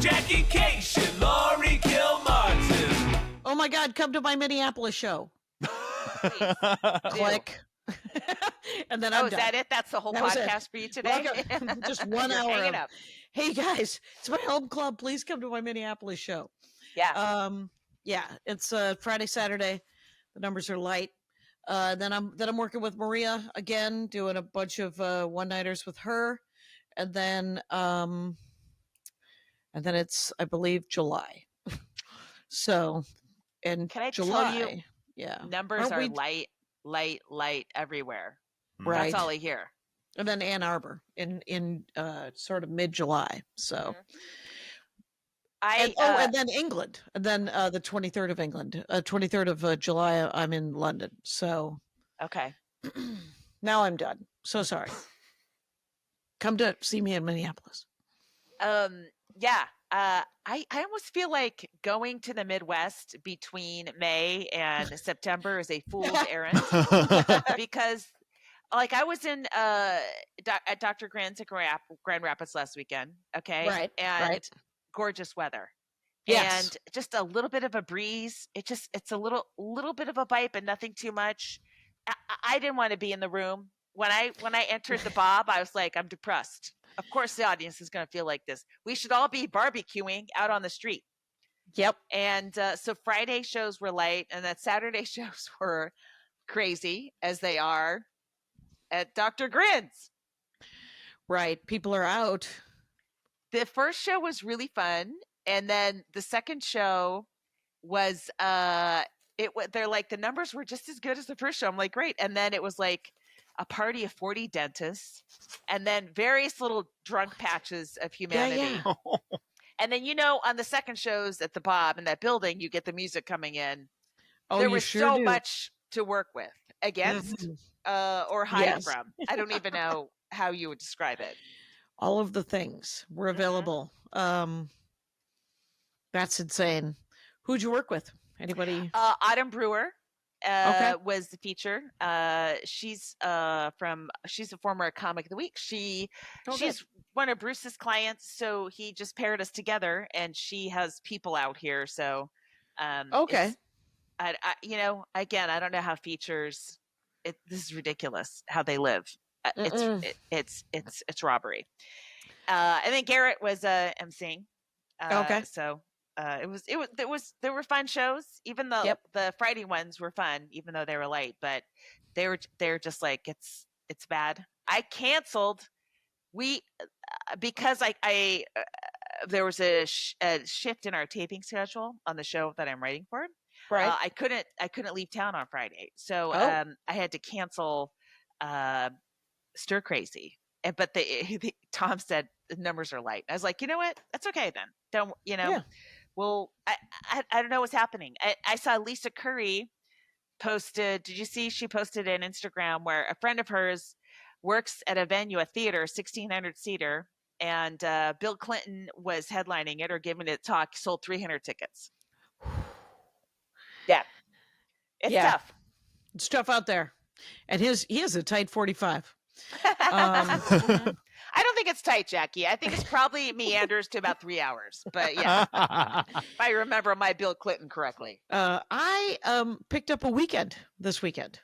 Jackie Kashian, Laurie Kilmartin. Oh my God, come to my Minneapolis show. Click. And then I'm is done. that it? That's the whole That was podcast for you today? Welcome. Just 1 You're hour hanging of, up. hey guys, it's my home club. Please come to my Minneapolis show. Yeah. Yeah, it's Friday, Saturday. The numbers are light. Then I'm working with Maria again, doing a bunch of one-nighters with her. And then it's, I believe, July. So, and can I July, tell you, yeah, numbers are light everywhere. Right. That's all I hear. And then Ann Arbor in sort of mid-July. So, and then England, and then the 23rd of England, 23rd of July, I'm in London. So, okay, now I'm done. So sorry. Come to see me in Minneapolis. Yeah. I almost feel like going to the Midwest between May and September is a fool's errand because, like, I was in at Dr. Grant's at Grand Rapids last weekend. Okay, Right, and right. gorgeous weather. Yes. And just a little bit of a breeze. It's a little bit of a bite, but nothing too much. I didn't want to be in the room. When I entered the Bob, I was like, I'm depressed. Of course the audience is going to feel like this. We should all be barbecuing out on the street. Yep. And so Friday shows were light, and that Saturday shows were crazy, as they are at Dr. Grin's. Right. People are out. The first show was really fun. And then the second show was they're like, the numbers were just as good as the first show. I'm like, great. And then it was like a party of 40 dentists and then various little drunk patches of humanity. Yeah. And then, on the second shows at the Bob in that building, you get the music coming in. Oh, there you was sure so do. much to work with, against, or hide Yes. from. I don't even know how you would describe it. All of the things were available. That's insane. Who'd you work with? Anybody? Autumn Brewer Okay. was the feature. She's a former Comic of the Week. She's one of Bruce's clients, so he just paired us together, and she has people out here. So, Okay. Again, I don't know how features. This is ridiculous how they live. It's robbery. And then Garrett was emceeing. Okay. So. There were fun shows, even though the Friday ones were fun, even though they were late, but they're just like, it's bad. I canceled because I there was a shift in our taping schedule on the show that I'm writing for. Right. I couldn't leave town on Friday. So, I had to cancel, Stir Crazy. But Tom said the numbers are light. I was like, you know what? That's okay then. Don't, Yeah. Well, I don't know what's happening. I saw Lisa Curry posted. Did you see? She posted an Instagram where a friend of hers works at a venue, a theater, 1,600 seater, and Bill Clinton was headlining it or giving it a talk. Sold 300 tickets. Yeah, it's tough. It's tough out there, and he has a tight 45. I don't think it's tight, Jackie. I think it's probably meanders to about 3 hours. But yeah, if I remember my Bill Clinton correctly. I picked up a weekend this weekend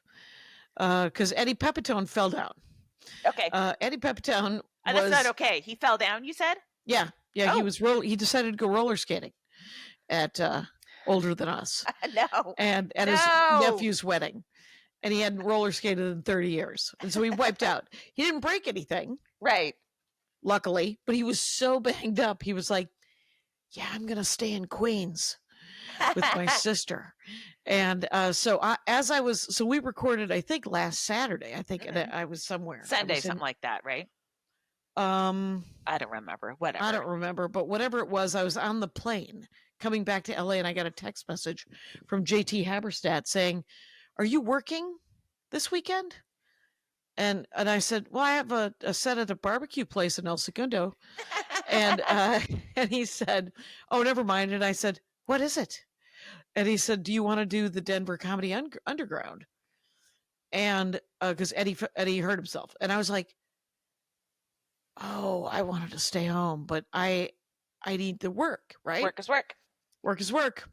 because Eddie Pepitone fell down. Okay. Eddie Pepitone. That's not okay. He fell down, you said? Yeah. Oh. He decided to go roller skating at older than us. No. And at his nephew's wedding. And he hadn't roller skated in 30 years. And so he wiped out. He didn't break anything. Right. Luckily. But he was so banged up. He was like, yeah, I'm going to stay in Queens with my sister. And so we recorded, I think last Saturday, and I was somewhere. Sunday, something like that, right? I don't remember. Whatever. I don't remember. But whatever it was, I was on the plane coming back to LA and I got a text message from JT Haberstadt saying, are you working this weekend? And I said, well, I have a set at a barbecue place in El Segundo. And he said, oh, never mind. And I said, what is it? And he said, do you want to do the Denver Comedy Underground? And because Eddie hurt himself. And I was like, oh, I wanted to stay home, but I I need the work, right? Work is work. Work is work.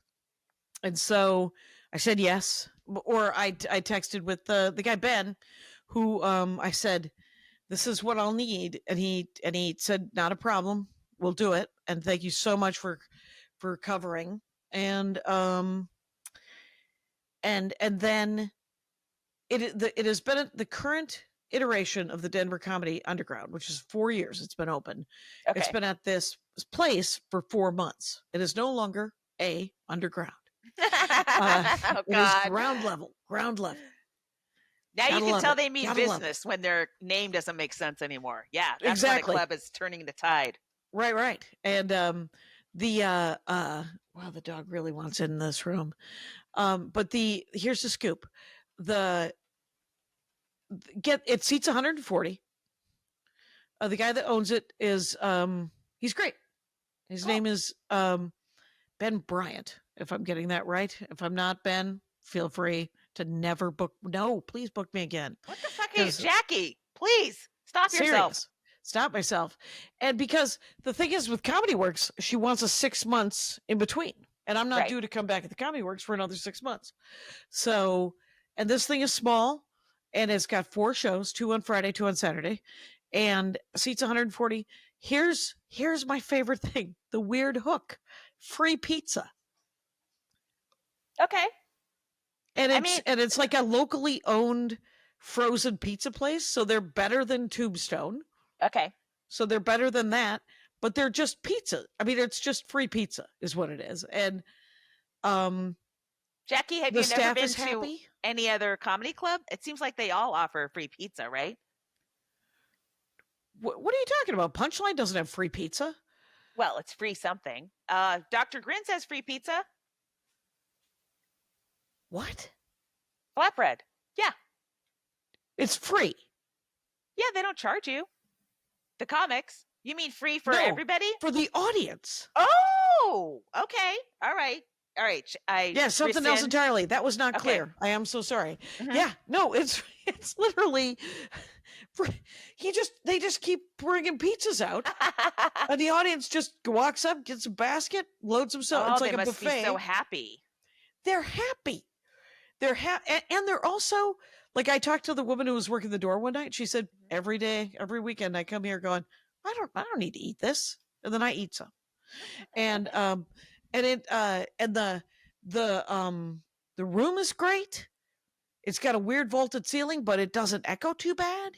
And so I said yes. Or I texted with the guy Ben, who I said, this is what I'll need. And he said, not a problem. We'll do it. And thank you so much for covering. And then it has been the current iteration of the Denver Comedy Underground, which is 4 years it's been open. Okay. It's been at this place for 4 months. It is no longer a underground. Oh, It is ground level. Now you Gotta can love tell it. they mean Gotta love business when their name doesn't make sense anymore. Yeah, that's Exactly. when a club is turning the tide. Right. And wow, the dog really wants in this room. But here's the scoop. It seats 140. The guy that owns it is he's great. His name is Ben Bryant, if I'm getting that right. If I'm not, Ben, feel free to never book. No, please book me again. What the fuck are you, Jackie? Please stop yourself. Serious. Stop myself. And because the thing is with Comedy Works, she wants a 6 months in between. And I'm not due to come back at the Comedy Works for another 6 months. So, and this thing is small and it's got 4 shows, 2 on Friday, 2 on Saturday, and seats 140. Here's my favorite thing. The weird hook. Free pizza. Okay. And it's like a locally owned frozen pizza place. So they're better than Tombstone. Okay. So they're better than that, but they're just pizza. I mean, it's just free pizza is what it is. And Jackie, have the you never staff been is to happy. any other comedy club? It seems like they all offer free pizza, right? What are you talking about? Punchline doesn't have free pizza. Well, it's free something. Dr. Grin says free pizza. What? Flatbread. Yeah. It's free. Yeah, they don't charge you. The comics. You mean free for No, everybody? For the audience. Oh, okay. All right. Yeah, something else entirely. That was not clear. I am so sorry. Mhm. Yeah, no, it's literally they just keep bringing pizzas out, and the audience just walks up, gets a basket, loads themselves. Oh, It's like they a must buffet. be so happy. They're happy. They're happy, and they're also like. I talked to the woman who was working the door one night. She said every day, every weekend, I come here going, I don't need to eat this, and then I eat some, and the room is great. It's got a weird vaulted ceiling, but it doesn't echo too bad.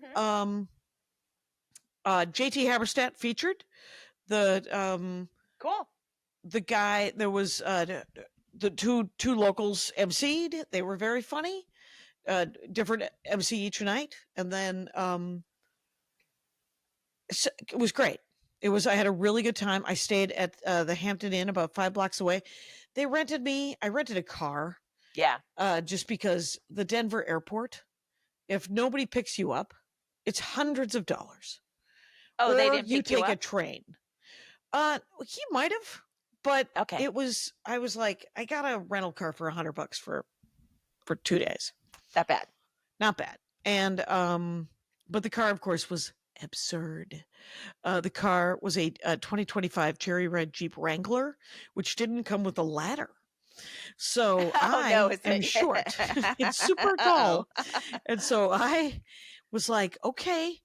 Mhm. JT Haberstadt featured the Cool. the guy. There was the two locals emceed. They were very funny. Different MC each night, and then so it was great. I had a really good time. I stayed at the Hampton Inn about 5 blocks away. I rented a car. Yeah. Just because the Denver airport, if nobody picks you up, it's hundreds of dollars. Oh, or they didn't you pick you take a up? train. He might have, but Okay. I was like, I got a rental car for $100 for 2 days. Not bad. Not bad. And but the car, of course, was absurd. The car was a 2025 cherry red Jeep Wrangler, which didn't come with a ladder. So I am short. It's super tall. And so I was like, okay.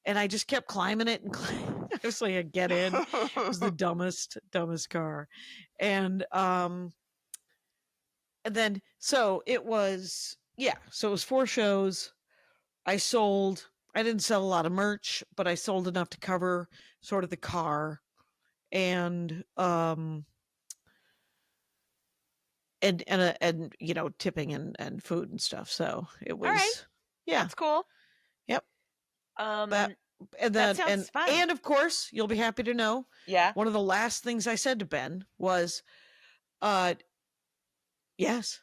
And I just kept climbing it. And I was like, I get in. It was the dumbest car. And then, so it was 4 shows. I didn't sell a lot of merch, but I sold enough to cover sort of the car and tipping and food and stuff. So it was, All right. yeah, That's cool. Yep. And that sounds fun. And of course, you'll be happy to know. Yeah. One of the last things I said to Ben was, yes.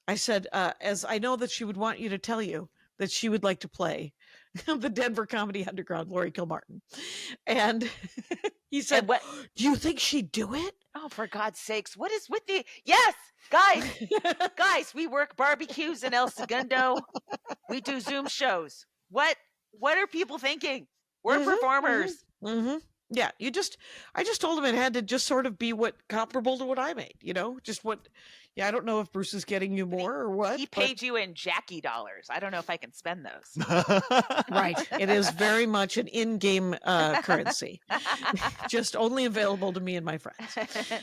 I said, as I know that she would want you to tell you that she would like to play the Denver Comedy Underground, Laurie Kilmartin. And he said, what? Do you think she'd do it? Oh, for God's sakes. What is with the... Yes, guys, we work barbecues in El Segundo. We do Zoom shows. What are people thinking? We're performers. Mm-hmm. Yeah, I just told him it had to just sort of be what comparable to what I made, just what, yeah, I don't know if Bruce is getting you more or what, He paid you in Jackie dollars. I don't know if I can spend those. right. It is very much an in-game currency, just only available to me and my friends.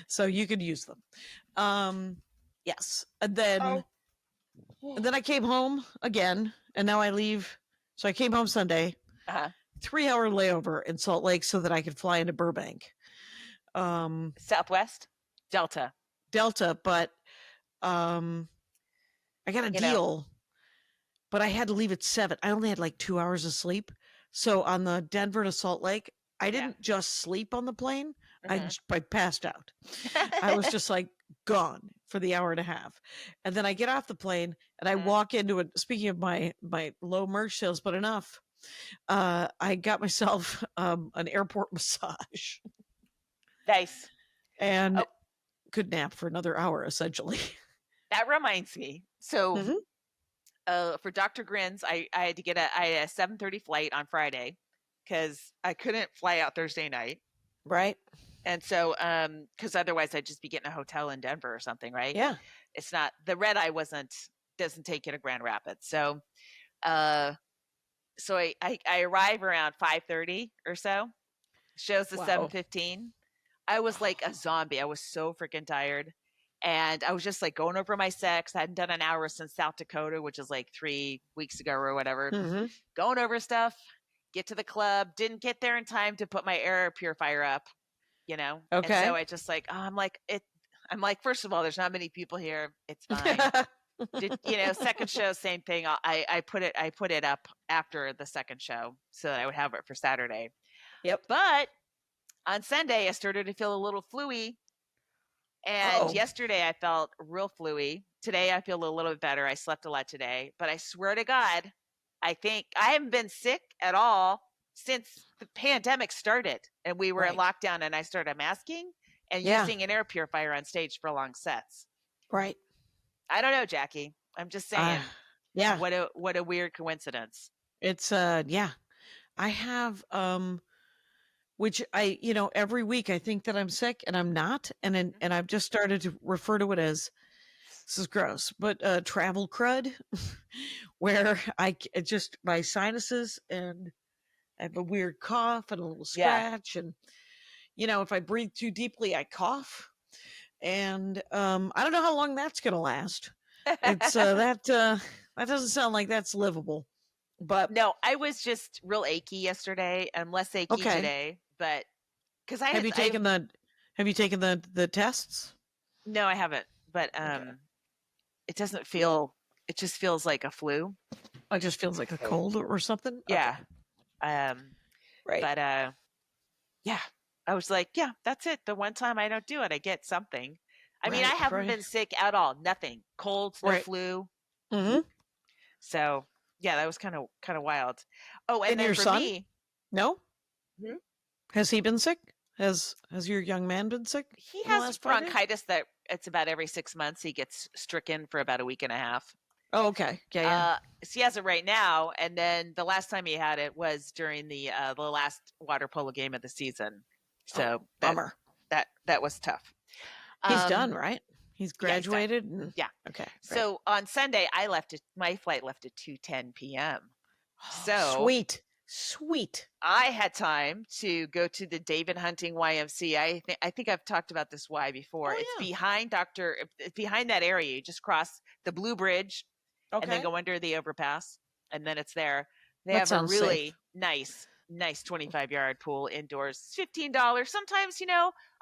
So you could use them. Yes. And then I came home again, and now I leave. So I came home Sunday. Uh-huh. 3-hour layover in Salt Lake so that I could fly into Burbank. Southwest? Delta. But I got a deal, but I had to leave at 7. I only had like 2 hours of sleep. So on the Denver to Salt Lake, I didn't just sleep on the plane. I passed out. I was just like gone for the hour and a half. And then I get off the plane and I walk into it. Speaking of my low merch sales, but enough. I got myself an airport massage. Nice. And could nap for another hour, essentially. That reminds me. So for Dr. Grins, I had to get a 7:30 flight on Friday because I couldn't fly out Thursday night. Right. And so, because otherwise I'd just be getting a hotel in Denver or something, right? Yeah. It's not, the red eye doesn't take you to Grand Rapids. So, so I arrive around 5:30 or so. Show's the 7:15. I was like a zombie. I was so freaking tired. And I was just like going over my sex. I hadn't done an hour since South Dakota, which is like 3 weeks ago or whatever. Going over stuff, get to the club, didn't get there in time to put my air purifier up, Okay. And so I just like, I'm like, first of all, there's not many people here. It's fine. Second show, same thing. I put it up after the second show so that I would have it for Saturday. Yep. But on Sunday, I started to feel a little fluey. And yesterday I felt real fluey. Today I feel a little bit better. I slept a lot today, but I swear to God, I think I haven't been sick at all since the pandemic started and we were in lockdown and I started masking and using an air purifier on stage for long sets. Right. I don't know, Jackie. I'm just saying. Yeah. What a weird coincidence. It's I have which I every week I think that I'm sick and I'm not, and I've just started to refer to it as, this is gross, but travel crud, where it's just my sinuses and I have a weird cough and a little scratch, and if I breathe too deeply I cough, and I don't know how long that's gonna last. It's that doesn't sound like that's livable. But no, I was just real achy yesterday and less achy today. But because have you taken the tests? No, I haven't. But it doesn't feel. It just feels like a flu. It just feels like a cold or something. Yeah. Okay. Right. But yeah, I was like, yeah, that's it. The one time I don't do it, I get something. I mean, I haven't been sick at all. Nothing. Colds, no flu. So yeah, that was kind of wild. Oh, and then your for son? me, no. Has he been sick? Has your young man been sick? He has bronchitis that it's about every 6 months. He gets stricken for about a week and a half. Oh, okay. Yeah. So he has it right now, and then the last time he had it was during the last water polo game of the season. So bummer. That was tough. He's done, right? He's graduated. Yeah. Okay. So on Sunday, my flight left at 2:10 p.m. So sweet. I had time to go to the David Hunting YMC. I think I've talked about this Y before. It's behind behind that area. You just cross the Blue Bridge and then go under the overpass, and then it's there. They have a really nice 25-yard pool indoors. $15. Sometimes,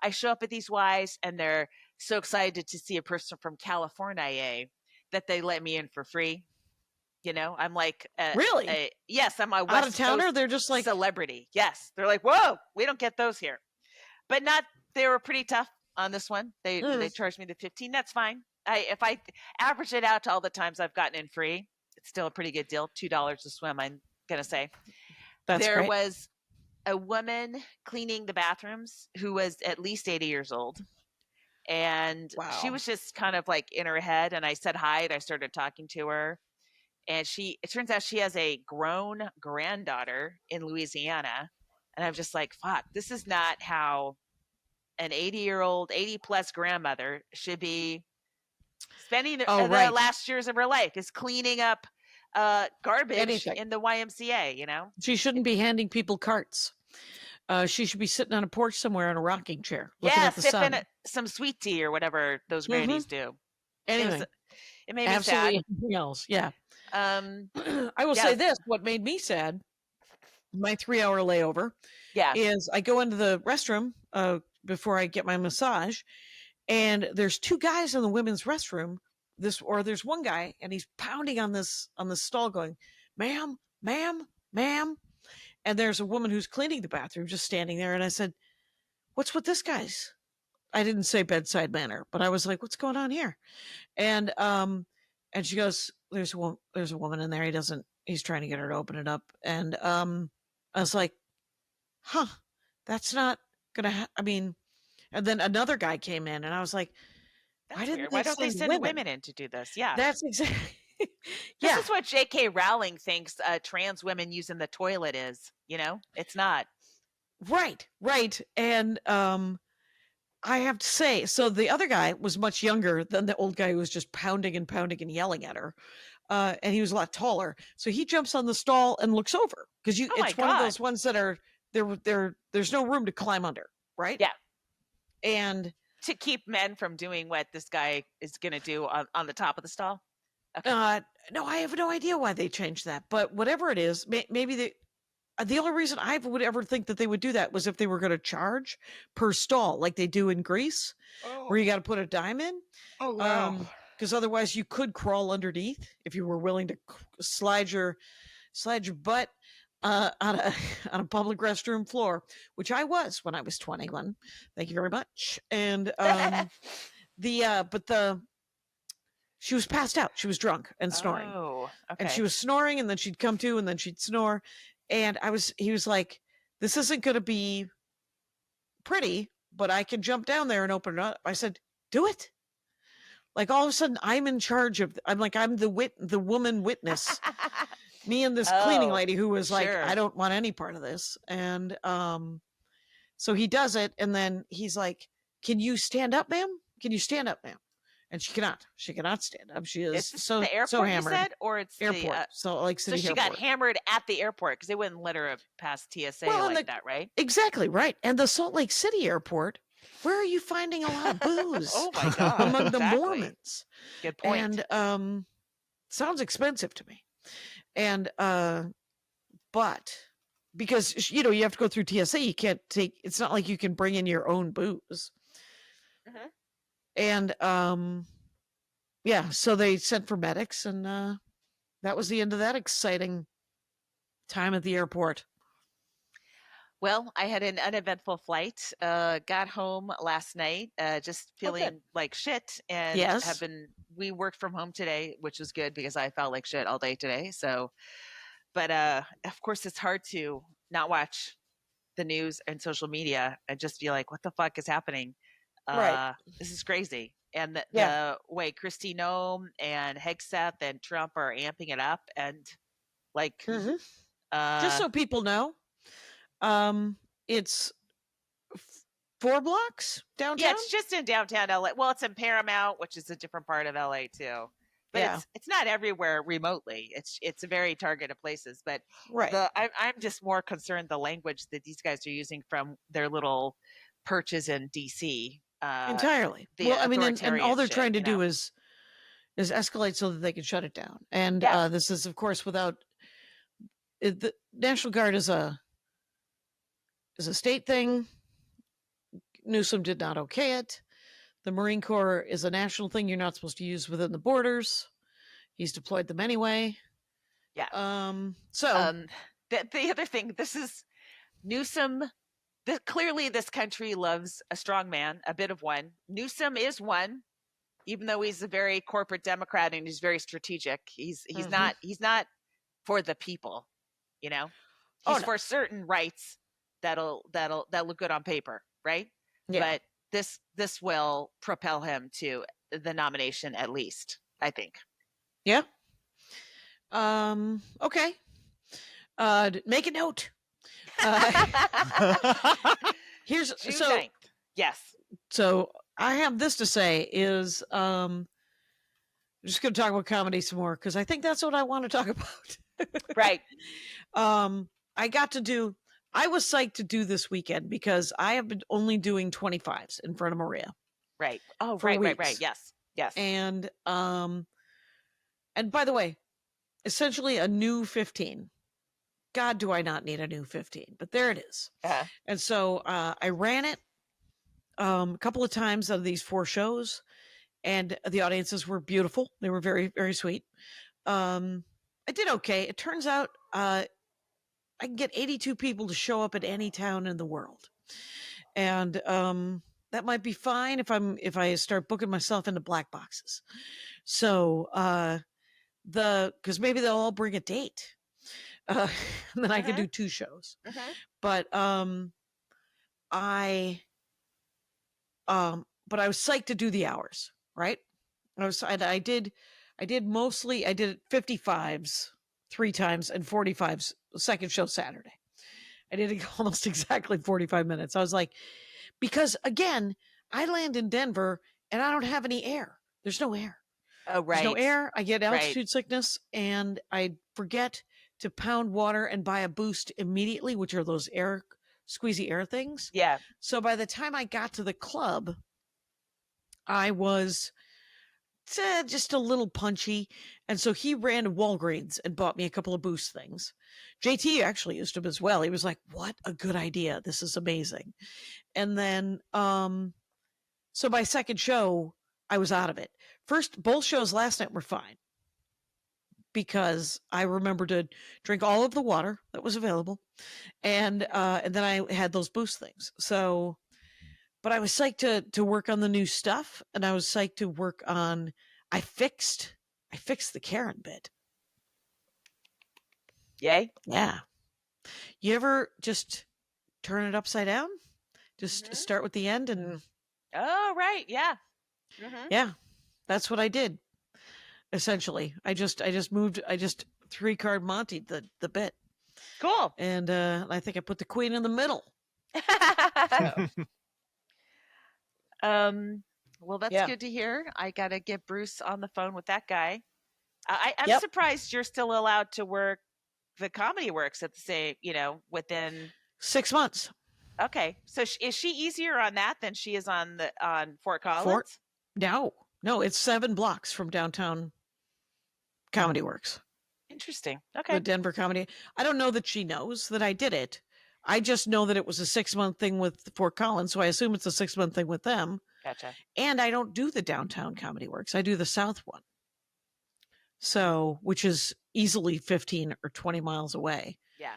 I show up at these Ys and they're so excited to see a person from California that they let me in for free. I'm like, really? Yes, I'm a West out of towner. Coast they're just like celebrity. Yes, they're like, whoa, we don't get those here. But they were pretty tough on this one. They charged me the $15. That's fine. If I average it out to all the times I've gotten in free, it's still a pretty good deal. $2 a swim, I'm gonna say. There was a woman cleaning the bathrooms who was at least 80 years old. And she was just kind of like in her head. And I said hi and I started talking to her. And it turns out she has a grown granddaughter in Louisiana. And I'm just like, fuck, this is not how an 80 plus grandmother should be spending Oh, the right. last years of her life, is cleaning up garbage Anything. in the YMCA, you know? She shouldn't be handing people carts. She should be sitting on a porch somewhere in a rocking chair, looking Yeah, at the sun. sipping some sweet tea or whatever those grannies do. Anything. It made me Absolutely sad. anything else. Yeah. I will Yeah. say this: what made me sad, my 3-hour layover, Yeah. is I go into the restroom before I get my massage, and there's 2 guys in the women's restroom. There's one guy, and he's pounding on the stall, going, "Ma'am, ma'am, ma'am," and there's a woman who's cleaning the bathroom just standing there, and I said, "What's with this guy's?" I didn't say bedside manner, but I was like, "What's going on here?" And she goes, "There's a woman in there. He's trying to get her to open it up." And I was like, "Huh, that's not gonna. I mean," and then another guy came in, and I was like, That's weird. Why don't they send women in to do this? Yeah. That's exactly. This is what J.K. Rowling thinks trans women using the toilet is. You know, it's not. Right. And I have to say, so the other guy was much younger than the old guy who was just pounding and yelling at her. And he was a lot taller. So he jumps on the stall and looks over, because it's one of those ones that are there's no room to climb under, right? Yeah. And to keep men from doing what this guy is going to do on the top of the stall. Okay. No, I have no idea why they changed that, but whatever it is, maybe the only reason I would ever think that they would do that was if they were going to charge per stall, like they do in Greece, where you got to put a dime in. Oh, wow. Because otherwise you could crawl underneath if you were willing to slide your butt on a public restroom floor, which I was when I was 21. Thank you very much. And she was passed out. She was drunk and snoring. Oh, okay. And she was snoring, and then she'd come to, and then she'd snore. And he was like, "This isn't going to be pretty, but I can jump down there and open it up." I said, "Do it." Like, all of a sudden I'm in charge of, I'm the woman witness, me and this cleaning lady who was like, "I don't want any part of this." And, so he does it. And then he's like, "Can you stand up, ma'am? Can you stand up, ma'am?" And she cannot stand up. She is so the airport, so hammered. You said, or it's airport. The, Salt Lake City. So she airport. got hammered at the airport because they wouldn't let her pass TSA that, right? Exactly right. And the Salt Lake City airport, where are you finding a lot of booze? Oh my god, among the Mormons. Good point. And sounds expensive to me. And but because you have to go through TSA, you can't take. It's not like you can bring in your own booze. Mm-hmm. And yeah, so they sent for medics, and that was the end of that exciting time at the airport. Well, I had an uneventful flight. Got home last night, just feeling like shit, and we worked from home today, which was good because I felt like shit all day today. So, but of course, it's hard to not watch the news and social media and just be like, what the fuck is happening? Right. This is crazy. And the way Kristi Noem and Hegseth and Trump are amping it up, and like, just so people know, it's 4 blocks downtown. Yeah, it's just in downtown LA. Well, it's in Paramount, which is a different part of LA too. But it's not everywhere remotely. It's very targeted places. But I'm just more concerned the language that these guys are using from their little perches in DC. Entirely. Well, I mean, and all they're trying to do is escalate so that they can shut it down. And this is, of course, without the National Guard is a state thing. Newsom did not okay it. The Marine Corps is a national thing you're not supposed to use within the borders. He's deployed them anyway. Yeah. The other thing, this is Newsom. Clearly, this country loves a strong man, a bit of one. Newsom is one, even though he's a very corporate Democrat and he's very strategic. He's not for the people, He's for certain rights that'll look good on paper, right? Yeah. But this will propel him to the nomination, at least, I think. Yeah. Okay. Make a note. Here's June so 9th. Yes. so I have this to say is I'm just going to talk about comedy some more because I think that's what I want to talk about. Right. I got to do. I was psyched to do this weekend because I have been only doing 25s in front of Maria. Right. Oh, For right. weeks. Yes. Yes. And by the way, essentially a new 15. God, do I not need a new 15? But there it is. Uh-huh. And so I ran it a couple of times out of these 4 shows, and the audiences were beautiful. They were very, very sweet. I did okay. It turns out I can get 82 people to show up at any town in the world, and that might be fine if I start booking myself into black boxes. So because maybe they'll all bring a date, and then I can do 2 shows. But I was psyched to do the hours, right? I did 55s 3 times and 45s second show Saturday. I did almost exactly 45 minutes. I was like, because again, I land in Denver and I don't have any air. There's no air. Oh, right. There's no air. I get altitude sickness and I forget to pound water and buy a boost immediately, which are those squeezy air things. Yeah. So by the time I got to the club, I was just a little punchy. And so he ran to Walgreens and bought me a couple of boost things. JT actually used them as well. He was like, what a good idea. This is amazing. And then, so my second show, I was out of it. First, both shows last night were fine because I remembered to drink all of the water that was available. And then I had those boost things. So, but I was psyched to work on the new stuff, and I was psyched to work on. I fixed the Karen bit. Yay. Yeah. You ever just turn it upside down? Just start with the end and. Oh, right. Yeah. Yeah, that's what I did. Essentially, I just 3-card Monty'd the bit. Cool. And I think I put the queen in the middle. Well, that's good to hear. I got to get Bruce on the phone with that guy. I'm surprised you're still allowed to work the Comedy Works at the same, within 6 months. Okay. So is she easier on that than she is on Fort Collins? No, it's 7 blocks from downtown Comedy Works. Interesting. Okay. The Denver Comedy. I don't know that she knows that I did it. I just know that it was a 6-month thing with Fort Collins, so I assume it's a 6-month thing with them. Gotcha. And I don't do the downtown Comedy Works. I do the South one. So, which is easily 15 or 20 miles away. Yeah.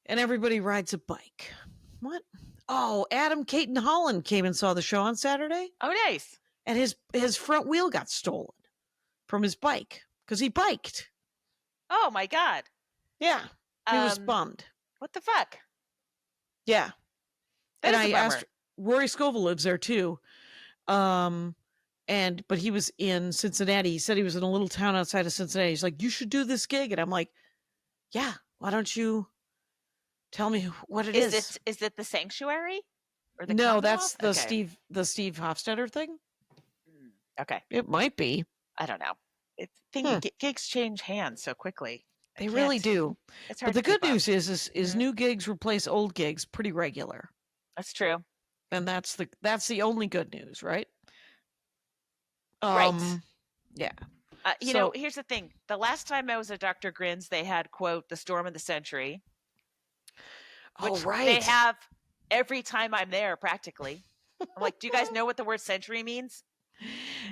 And everybody rides a bike. What? Oh, Adam Caton Holland came and saw the show on Saturday. Oh, nice. And his front wheel got stolen from his bike because he biked. Oh, my God. Yeah. He was bummed. What the fuck? Yeah. That and is I a bummer. asked, Rory Scovel lives there too. But he was in Cincinnati. He said he was in a little town outside of Cincinnati. He's like, you should do this gig. And I'm like, yeah, why don't you tell me what it is? Is it the Sanctuary? Or the No, that's the Okay. Steve Hofstetter thing. Okay. It might be. I don't know. Gigs change hands so quickly. They really do. It's But hard the to keep good up. news is new gigs replace old gigs pretty regular. That's true. And that's the only good news, right? Right. Yeah. Here's the thing. The last time I was at Dr. Grin's, they had, quote, the storm of the century. Which they have every time I'm there, practically. I'm like, do you guys know what the word century means?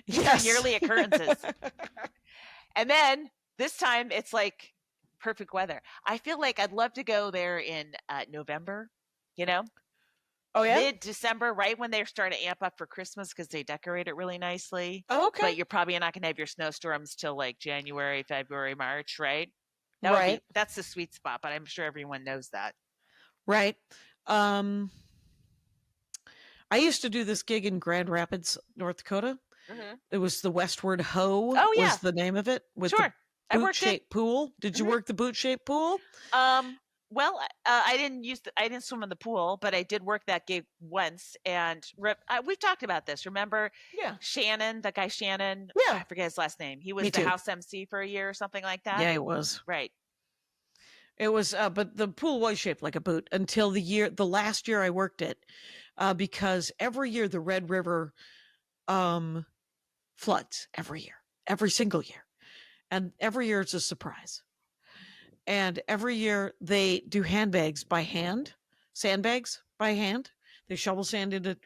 Yes. Yearly occurrences. And then this time it's like perfect weather. I feel like I'd love to go there in November, Oh, yeah? Mid-December, right when they start to amp up for Christmas because they decorate it really nicely. Oh, okay. But you're probably not going to have your snowstorms till like January, February, March, right? That's the sweet spot, but I'm sure everyone knows that. Right. I used to do this gig in Grand Rapids, North Dakota. Mm-hmm. It was the Westward Ho. Oh, yeah. Was the name of it with Sure. the boot-shaped pool. Did you work the boot-shaped pool? Well, I didn't swim in the pool, but I did work that gig once, and we've talked about this. Remember, Yeah. Shannon, that guy Shannon? Yeah. I forget his last name. He was Me the too. house MC for a year or something like that. Yeah, it was. Right. It was, but the pool was shaped like a boot until the last year I worked it, because every year the Red River floods every single year, and every year it's a surprise. And every year they do handbags by hand, sandbags by hand. They shovel sand into,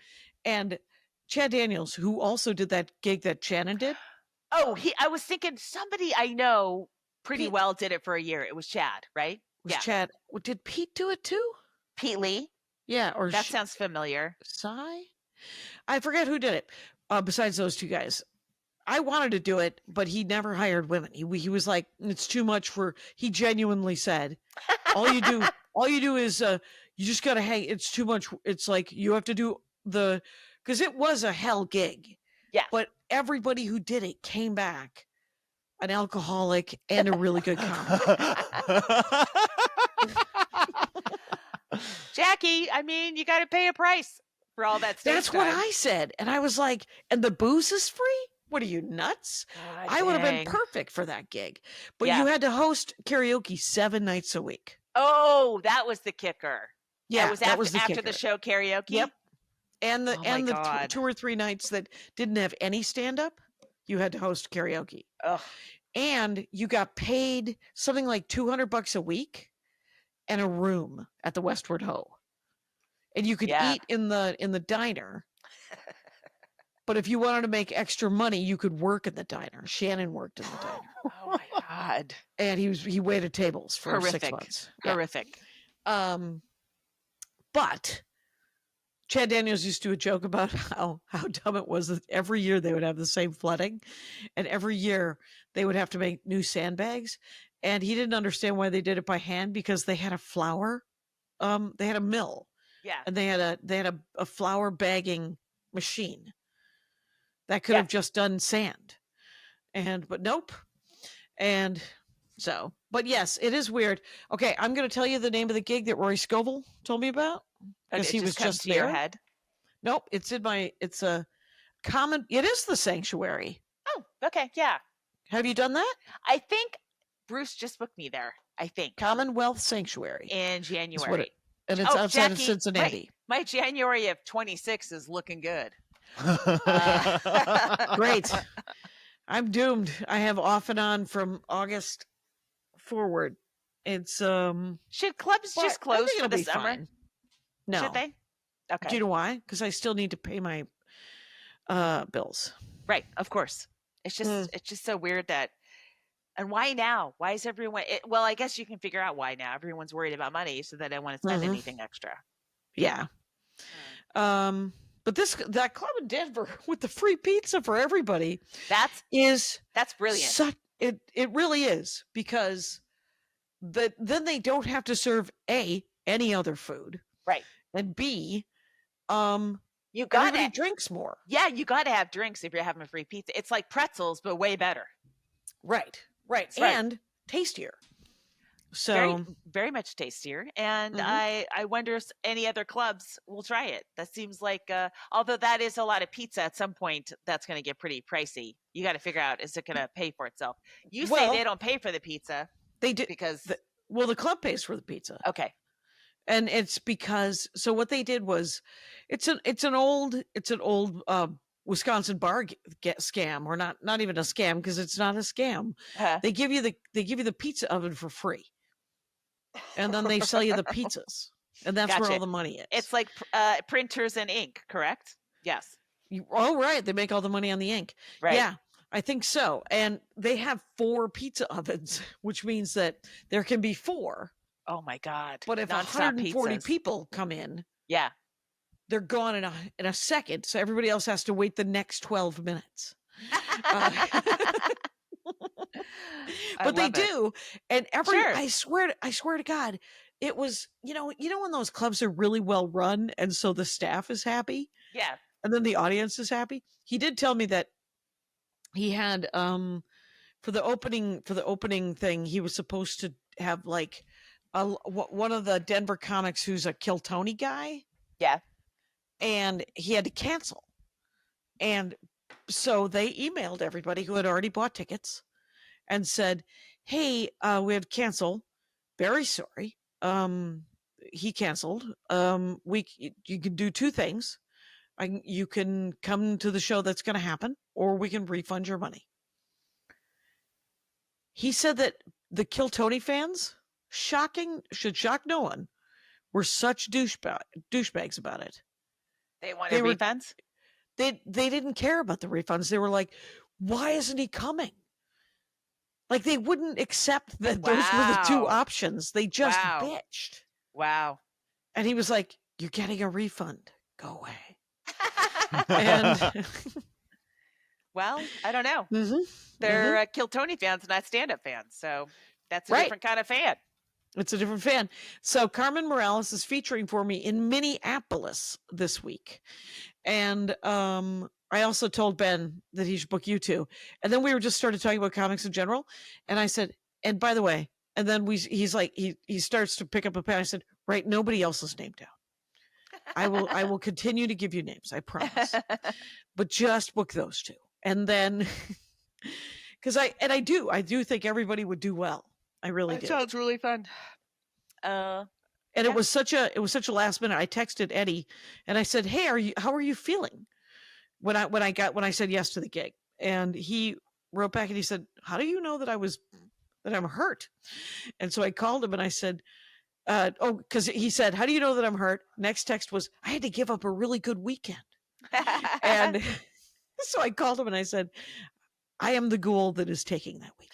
and Chad Daniels, who also did that gig that Shannon did. Oh, I was thinking somebody I know pretty Pete- well did it for a year. It was Chad, right? Was Yeah. Chad? Did Pete do it too? Pete Lee. Yeah, or That sounds familiar. Cy? I forget who did it. Besides those two guys, I wanted to do it, but he never hired women. He was like, it's too much for. He genuinely said, all you do is you just gotta hang. It's too much. It's like you have to do because it was a hell gig. Yeah. But everybody who did it came back an alcoholic and a really good comic. Jackie, I mean, you got to pay a price for all that stuff. That's what I said, and I was like, and the booze is free. What are you, nuts? I would have been perfect for that gig. But you had to host karaoke 7 nights a week. Oh, that was the kicker. Yeah, that was the after kicker. the show karaoke. Yep. And the God. 2 or 3 nights that didn't have any stand up, you had to host karaoke. Ugh. And you got paid something like $200 a week and a room at the Westward Ho. And you could eat in the diner. But if you wanted to make extra money, you could work in the diner. Shannon worked in the diner. Oh my God. And he waited tables for 6 months. Horrific. But Chad Daniels used to do a joke about how dumb it was that every year they would have the same flooding, and every year they would have to make new sandbags. And he didn't understand why they did it by hand, because they had a flour. They had a mill. Yeah. And they had a flour bagging machine that could have just done sand. But nope. And so, but yes, it is weird. Okay, I'm going to tell you the name of the gig that Rory Scovel told me about, because he was just to there. your head. Nope, it's a common. It is the Sanctuary. Oh, okay, yeah. Have you done that? I think Bruce just booked me there. I think Commonwealth Sanctuary in January, and it's outside of Jackie, Cincinnati. My January of 26 is looking good. Great. I'm doomed. I have off and on from August forward. It's should clubs just close for the summer? Fine. No. Should they? Okay. Do you know why? Because I still need to pay my bills. Right, of course. It's just so weird that. And why now? Why is everyone? Well, I guess you can figure out why now. Everyone's worried about money, so they don't want to spend anything extra. Yeah. But that club in Denver with the free pizza for everybody, that's brilliant. It really is, because then they don't have to serve any other food, right? And B, you got to drinks more. Yeah, you got to have drinks if you're having a free pizza. It's like pretzels, but way better. Right. And tastier. So very, very much tastier. And I wonder if any other clubs will try it. That seems like, although that is a lot of pizza, at some point that's going to get pretty pricey. You got to figure out, is it going to pay for itself? You say they don't pay for the pizza. They do, because the club pays for the pizza. Okay. And it's because, so what they did was, it's an old Wisconsin bar scam, or not even a scam, because it's not a scam. They give you the pizza oven for free, and then they sell you the pizzas, and that's where all the money is. It's like printers and ink, correct? Yes. Right. They make all the money on the ink. Right. Yeah, I think so. And they have 4 pizza ovens, which means that there can be 4. Oh my God! But if 140 people come in, yeah, they're gone in a second. So everybody else has to wait the next 12 minutes. But they do, and I swear to God, it was when those clubs are really well run, and so the staff is happy. Yeah, and then the audience is happy. He did tell me that he had for the opening thing, he was supposed to have like one of the Denver comics who's a Kill Tony guy, Yeah. and he had to cancel. And so they emailed everybody who had already bought tickets and said, "Hey, we had to cancel. Very sorry. He canceled. You can do two things. You can come to the show that's going to happen, or we can refund your money." He said that the Kill Tony fans, should shock no one, were such douchebags about it. They wanted were- refunds? They didn't care about the refunds. They were like, "Why isn't he coming?" Like, they wouldn't accept that those were the two Wow. options. They just Wow. bitched. Wow. And he was like, "You're getting a refund. Go away." And Well, I don't know. Mhm, They're Kill Tony fans, not stand-up fans. So that's a Right. different kind of fan. It's a different fan. So Carmen Morales is featuring for me in Minneapolis this week. And I also told Ben that he should book you too. And then we were just started talking about comics in general. And I said, and by the way, and then he's like, he starts to pick up a pen. I said, right, nobody else's name down. I will continue to give you names, I promise. But just book those two. And then because I do think everybody would do well. I really That do. sounds really fun. And Yeah. it was such a last minute. I texted Eddie and I said, "Hey, how are you feeling?" When I said yes to the gig. And he wrote back and he said, "How do you know that I'm hurt?" And so I called him and I said, because he said, "How do you know that I'm hurt?" Next text was, "I had to give up a really good weekend." And so I called him and I said, "I am the ghoul that is taking that weekend."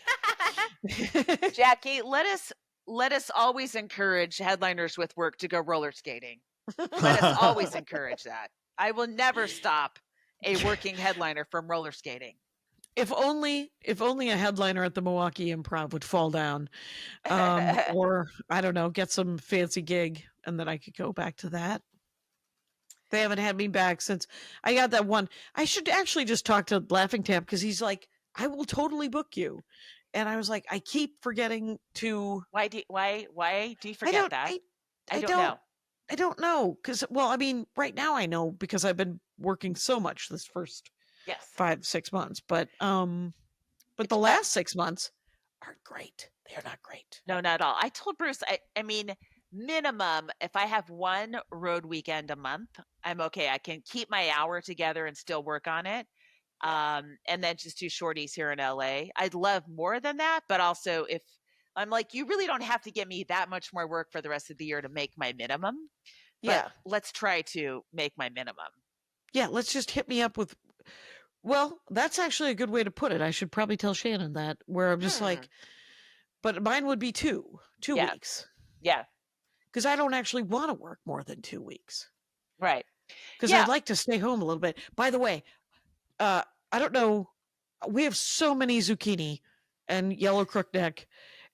Jackie, let us always encourage headliners with work to go roller skating. Let us always encourage that. I will never stop a working headliner from roller skating. If only a headliner at the Milwaukee Improv would fall down, or I don't know, get some fancy gig, and then I could go back to that. They haven't had me back since I got that one. I should actually just talk to Laughing Tap because he's like, "I will totally book you," and I was like, I keep forgetting to. Why do you forget that? I don't know. I don't know because, well, I mean, right now I know because I've been working so much this first Yes. 5-6 months, but the last 6 months aren't great. They're not great. No, not at all. I told Bruce, I mean, minimum, if I have one road weekend a month, I'm okay. I can keep my hour together and still work on it. And then just do shorties here in LA. I'd love more than that, but also if I'm like, you really don't have to get me that much more work for the rest of the year to make my minimum. Yeah. But let's try to make my minimum. Yeah, let's just hit me up with. Well, that's actually a good way to put it. I should probably tell Shannon that, where I'm just like, but mine would be two Yeah. weeks. Yeah. Because I don't actually want to work more than 2 weeks. Right. Because Yeah. I'd like to stay home a little bit. By the way, I don't know. We have so many zucchini and yellow crookneck,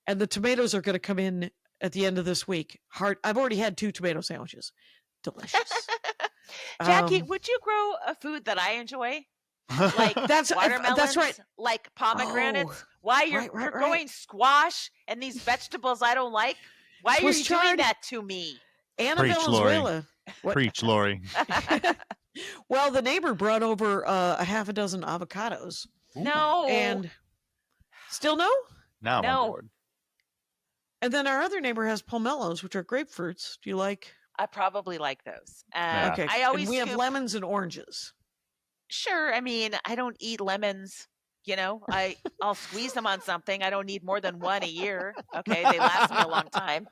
and the tomatoes are going to come in at the end of this week. I've already had 2 tomato sandwiches. Delicious. Jackie, would you grow a food that I enjoy? Like that's watermelons, right. like pomegranates. Oh, Why you're right. growing squash and these vegetables I don't like? Why are Swiss you chard. doing that to me? Anna Preach, Laurie. Valenzuela. What? Preach, Laurie. Well, the neighbor brought over a half a dozen avocados, No. and still no. Now I'm No. on board. And then our other neighbor has pomelos, which are grapefruits. Do you like? I probably like those. Yeah. Okay. I always and we have scoop- lemons and oranges. Sure. I mean, I don't eat lemons. You know, I'll squeeze them on something. I don't need more than one a year. Okay, they last me a long time.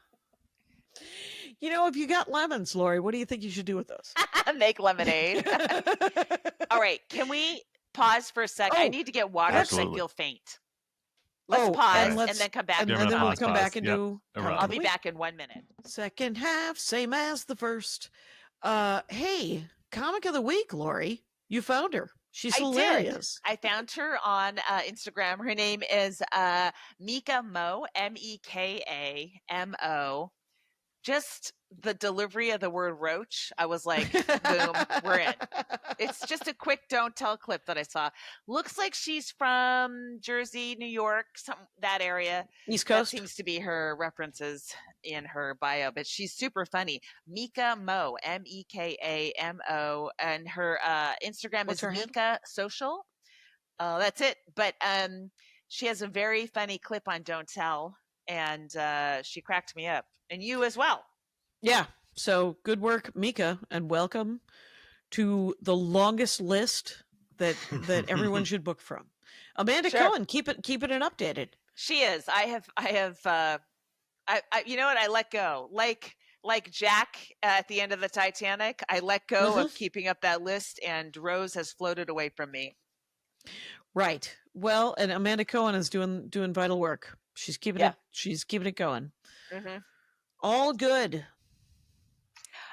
You know, if you got lemons, Laurie, what do you think you should do with those? Make lemonade. All right, can we pause for a sec? I Oh, need to get water because I absolutely. feel faint. Let's Oh, pause and and then come back. and, Give and it a then we'll pause, come pause. back and Yep. do. Around. Comment of I'll the be week. back in 1 minute. Second half, same as the first. Hey, comic of the week, Laurie. You found her. She's I did. hilarious. I found her on Instagram. Her name is Meka Mo, Mekamo. just the delivery of the word roach, I was like, boom, we're in. It's just a quick don't tell clip that I saw. Looks like she's from Jersey, New York, that area. East That Coast. seems to be her references in her bio, but she's super funny. Meka Mo, Mekamo, and her Instagram What's is her handle? Meka Social. That's it. But she has a very funny clip on Don't Tell, and she cracked me up, and you as well. Yeah. So good work, Meka, and welcome to the longest list that everyone should book from. Amanda Sure. Cohen, keep it updated. She is. I have. You know what? I let go. Like Jack at the end of the Titanic, I let go of keeping up that list, and Rose has floated away from me. Right. Well, and Amanda Cohen is doing vital work. She's keeping it. She's keeping it going. Mm-hmm. All good.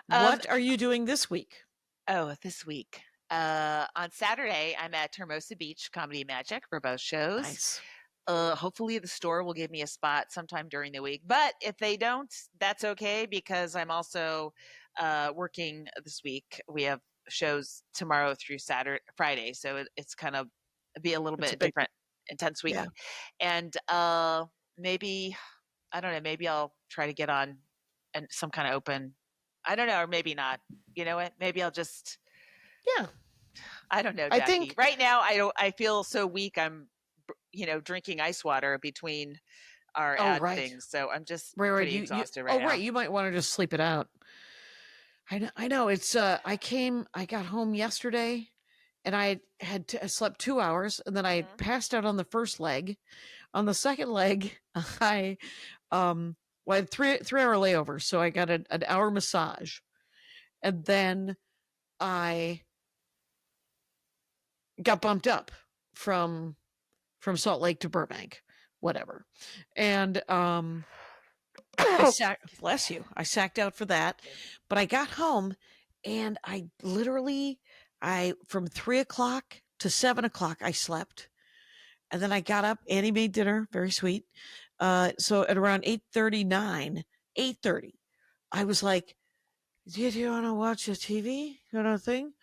What are you doing this week? Oh, this week. On Saturday, I'm at Hermosa Beach Comedy Magic for both shows. Nice. Hopefully the store will give me a spot sometime during the week. But if they don't, that's okay, because I'm also working this week. We have shows tomorrow through Friday. So it's kind of be a little bit different, intense week. Yeah. And maybe, I don't know, maybe I'll try to get on and some kind of open, I don't know, or maybe not. You know what? Maybe I'll just, I don't know, Jackie. I think right now I feel so weak. I'm, drinking ice water between our ad things. So I'm just pretty exhausted right now. Oh, right. You might want to just sleep it out. I know. It's, I got home yesterday and I slept 2 hours, and then I passed out on the first leg. On the second leg, I had 3-hour layover. So I got an hour massage, and then I got bumped up from Salt Lake to Burbank, whatever. And bless you. I sacked out for that, but I got home and I literally, from 3:00 to 7:00, I slept. And then I got up, Annie made dinner, very sweet. So at around 8:30, I was like, do you want to watch a TV kind of thing?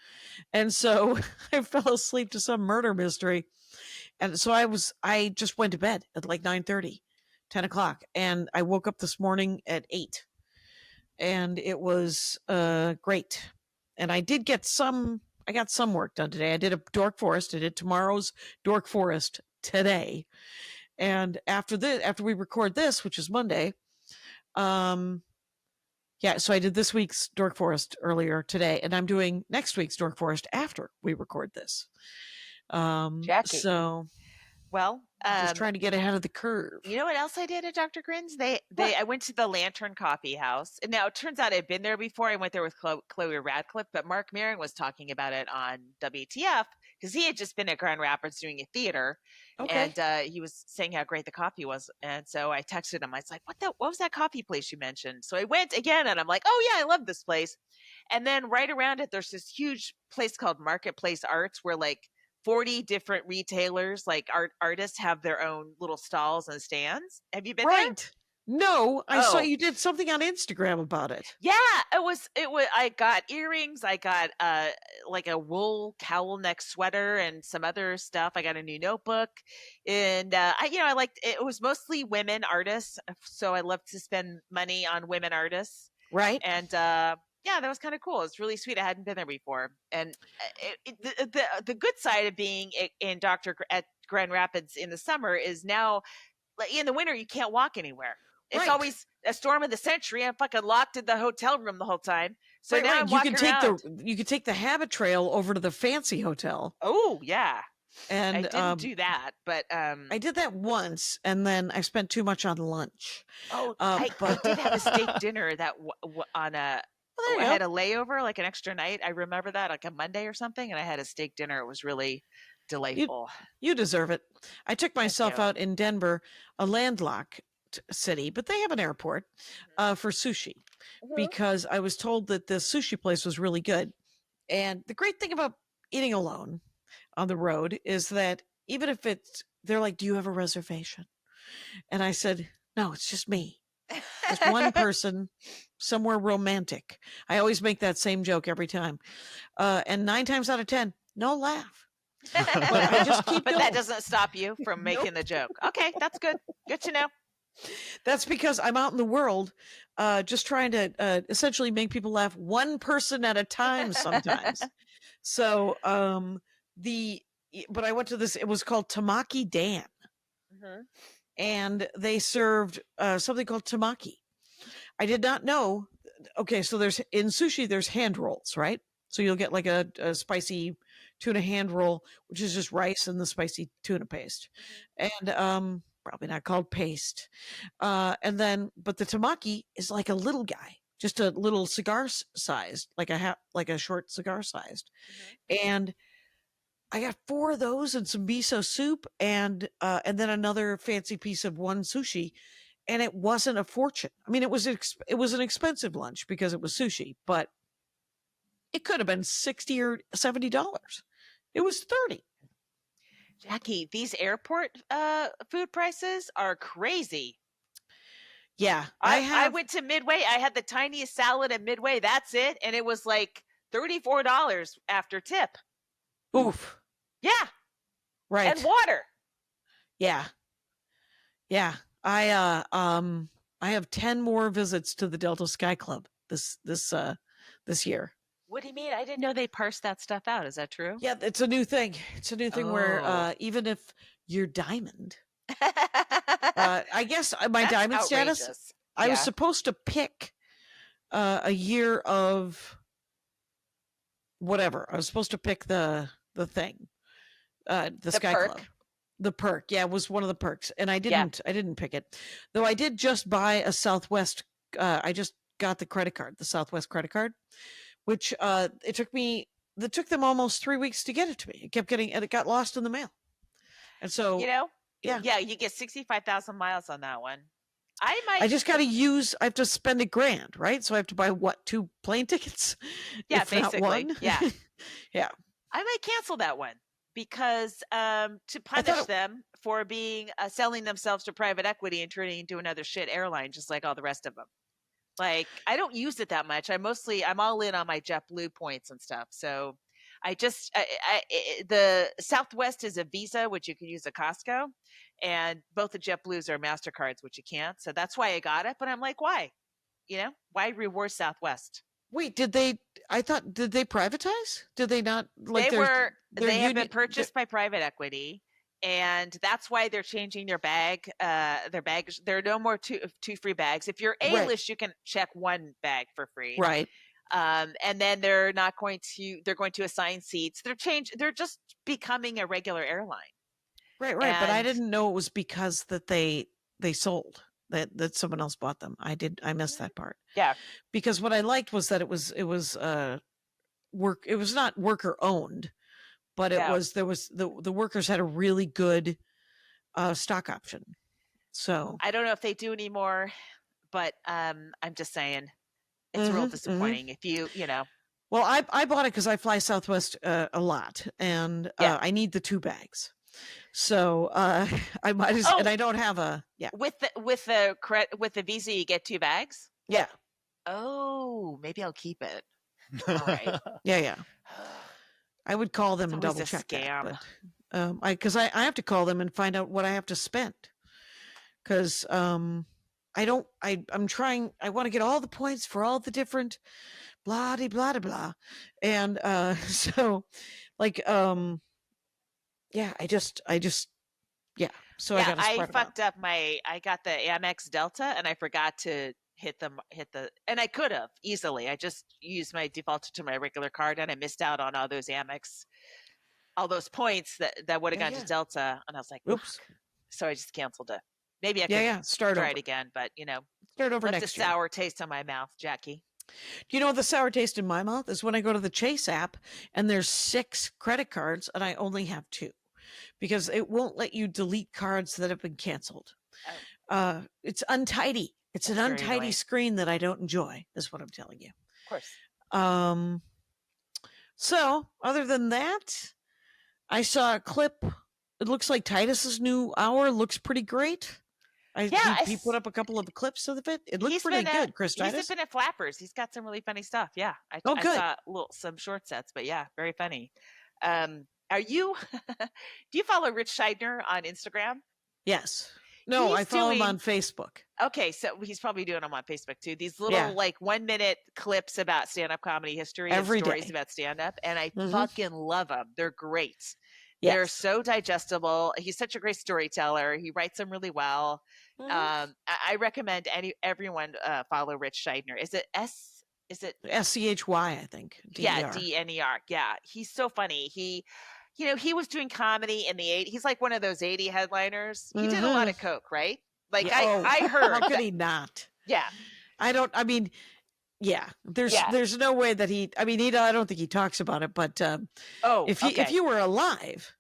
And so I fell asleep to some murder mystery. And so I just went to bed at like 9:30, 10 o'clock. And I woke up this morning at 8. And it was great. And I got some work done today. I did a Dork Forest. I did tomorrow's Dork Forest today. And after we record this, which is Monday, so I did this week's Dork Forest earlier today, and I'm doing next week's Dork Forest after we record this. Jackie. So, well, just trying to get ahead of the curve. You know what else I did at Dr. Grin's? I went to the Lantern Coffee House. And now it turns out I'd been there before. I went there with Chloe Radcliffe, but Mark Maron was talking about it on WTF because he had just been at Grand Rapids doing a theater. Okay. And he was saying how great the coffee was. And so I texted him. I was like, what was that coffee place you mentioned? So I went again, and I'm like, oh yeah, I love this place. And then right around it, there's this huge place called Marketplace Arts where like 40 different retailers, like artists, have their own little stalls and stands. Have you been there? No, I saw you did something on Instagram about it. Yeah, it was. I got earrings. I got like a wool cowl neck sweater and some other stuff. I got a new notebook, and I liked it. It was mostly women artists, so I love to spend money on women artists. Right. And yeah, that was kind of cool. It's really sweet. I hadn't been there before. And the good side of being in at Grand Rapids in the summer is now, in the winter, you can't walk anywhere. It's always a storm of the century. I'm fucking locked in the hotel room the whole time. So now I'm walking around. You can take the Habit Trail over to the fancy hotel. Oh yeah. And I didn't do that, but I did that once, and then I spent too much on lunch. Oh, I did have a steak dinner that on a. I had a layover, like an extra night. I remember that, like a Monday or something, and I had a steak dinner. It was really delightful. You deserve it. I took myself out in Denver, a landlocked city, but they have an airport, for sushi, because I was told that the sushi place was really good. And the great thing about eating alone on the road is that even if they're like, do you have a reservation? And I said, no, it's just me. Just one person somewhere romantic. I always make that same joke every time. And 9 times out of 10, no laugh. But I just keep But going. that doesn't stop you from making the joke. Okay, that's good. Good to know. That's because I'm out in the world just trying to essentially make people laugh one person at a time sometimes. So but I went to this, it was called Tamaki Dan. Mhm. And they served something called tamaki. I did not know. Okay, so there's in sushi, there's hand rolls, right? So you'll get like a spicy tuna hand roll, which is just rice and the spicy tuna paste, and probably not called paste. And then, but the tamaki is like a little guy, just a little cigar sized, like a short cigar sized, and I got 4 of those and some miso soup and then another fancy piece of one sushi, and it wasn't a fortune. I mean, it was an expensive lunch because it was sushi, but it could have been $60 or $70. It was 30. Jackie, these airport food prices are crazy. Yeah, I went to Midway. I had the tiniest salad at Midway. That's it, and it was like $34 after tip. Oof. Yeah, Right. and water. Yeah. Yeah. I have 10 more visits to the Delta Sky Club this year. What do you mean? I didn't know they parsed that stuff out. Is that true? Yeah, it's a new thing. It's a new thing where Oh. even if you're diamond, I guess my That's diamond status, outrageous. I was Yeah. supposed to pick a year of whatever. I was supposed to pick the thing, the Sky perk? Club. The perk, yeah, was one of the perks, and I didn't pick it, though. I did just buy a Southwest. I just got the credit card, the Southwest credit card, which it took them almost 3 weeks to get it to me. It got lost in the mail, and so yeah, you get 65,000 miles on that one. I just got to I have to spend $1,000, right? So I have to buy 2 plane tickets? Yeah, if basically. not one. Yeah. Yeah. I might cancel that one because to punish them for being selling themselves to private equity and turning into another shit airline, just like all the rest of them. Like, I don't use it that much. I'm all in on my JetBlue points and stuff. So the Southwest is a Visa, which you can use at Costco, and both the JetBlues are MasterCards, which you can't. So that's why I got it. But I'm like, why? Why reward Southwest? Wait, did they privatize? Did they not? Like they have been purchased by private equity, and that's why they're changing their bag. There are no more two free bags. If you're A-list, you can check 1 bag for free. Right. And then they're going to assign seats. They're just becoming a regular airline. Right. But I didn't know it was because that they sold. That someone else bought them. I missed that part. Yeah. Because what I liked was that it was it was not worker owned, but the workers had a really good stock option. So I don't know if they do anymore, but I'm just saying it's real disappointing if you know. Well, I bought it because I fly Southwest a lot, and I need the 2 bags. So I might as and I don't have a with the Visa you get 2 bags. Yeah. Oh, maybe I'll keep it. All right. Yeah. I would call them and double check that, but because I have to call them and find out what I have to spend, because I'm trying. I want to get all the points for all the different blah de blah de blah, and so like yeah, I just yeah. So I fucked up I got the Amex Delta and I forgot to hit the and I could have easily. I just used my defaulted to my regular card and I missed out on all those Amex, all those points that would have gone to Delta, and I was like, oops. So I just canceled it. Maybe I could try it again, but start over left next a sour taste on my mouth, Jackie. Do you know what the sour taste in my mouth is? When I go to the Chase app and there's 6 credit cards and I only have 2, because it won't let you delete cards that have been canceled. It's untidy. It's an untidy screen that I don't enjoy, is what I'm telling you. Of course. So other than that, I saw a clip. It looks like Titus's new hour looks pretty great. He put up a couple of clips of it. It looked pretty good. Chris He's been at Flappers. He's got some really funny stuff. Yeah, I good. saw some short sets, but yeah, very funny. Are you? Do you follow Rich Scheidner on Instagram? Yes. No, I follow him on Facebook. Okay, so he's probably doing them on Facebook too. These little like 1 minute clips about stand-up comedy history and stories about stand-up, and I fucking love them. They're great. Yes. They're so digestible. He's such a great storyteller. He writes them really well. I recommend everyone follow Rich Scheidner. Is it SCHY? I think. D-E-R. Yeah, DNER. Yeah, he's so funny. He was doing comedy in the 80s. He's like one of those 80 headliners. He did a lot of coke, right? Like I heard. How could he not? Yeah. There's no way that he. I mean, I don't think he talks about it. But if you were alive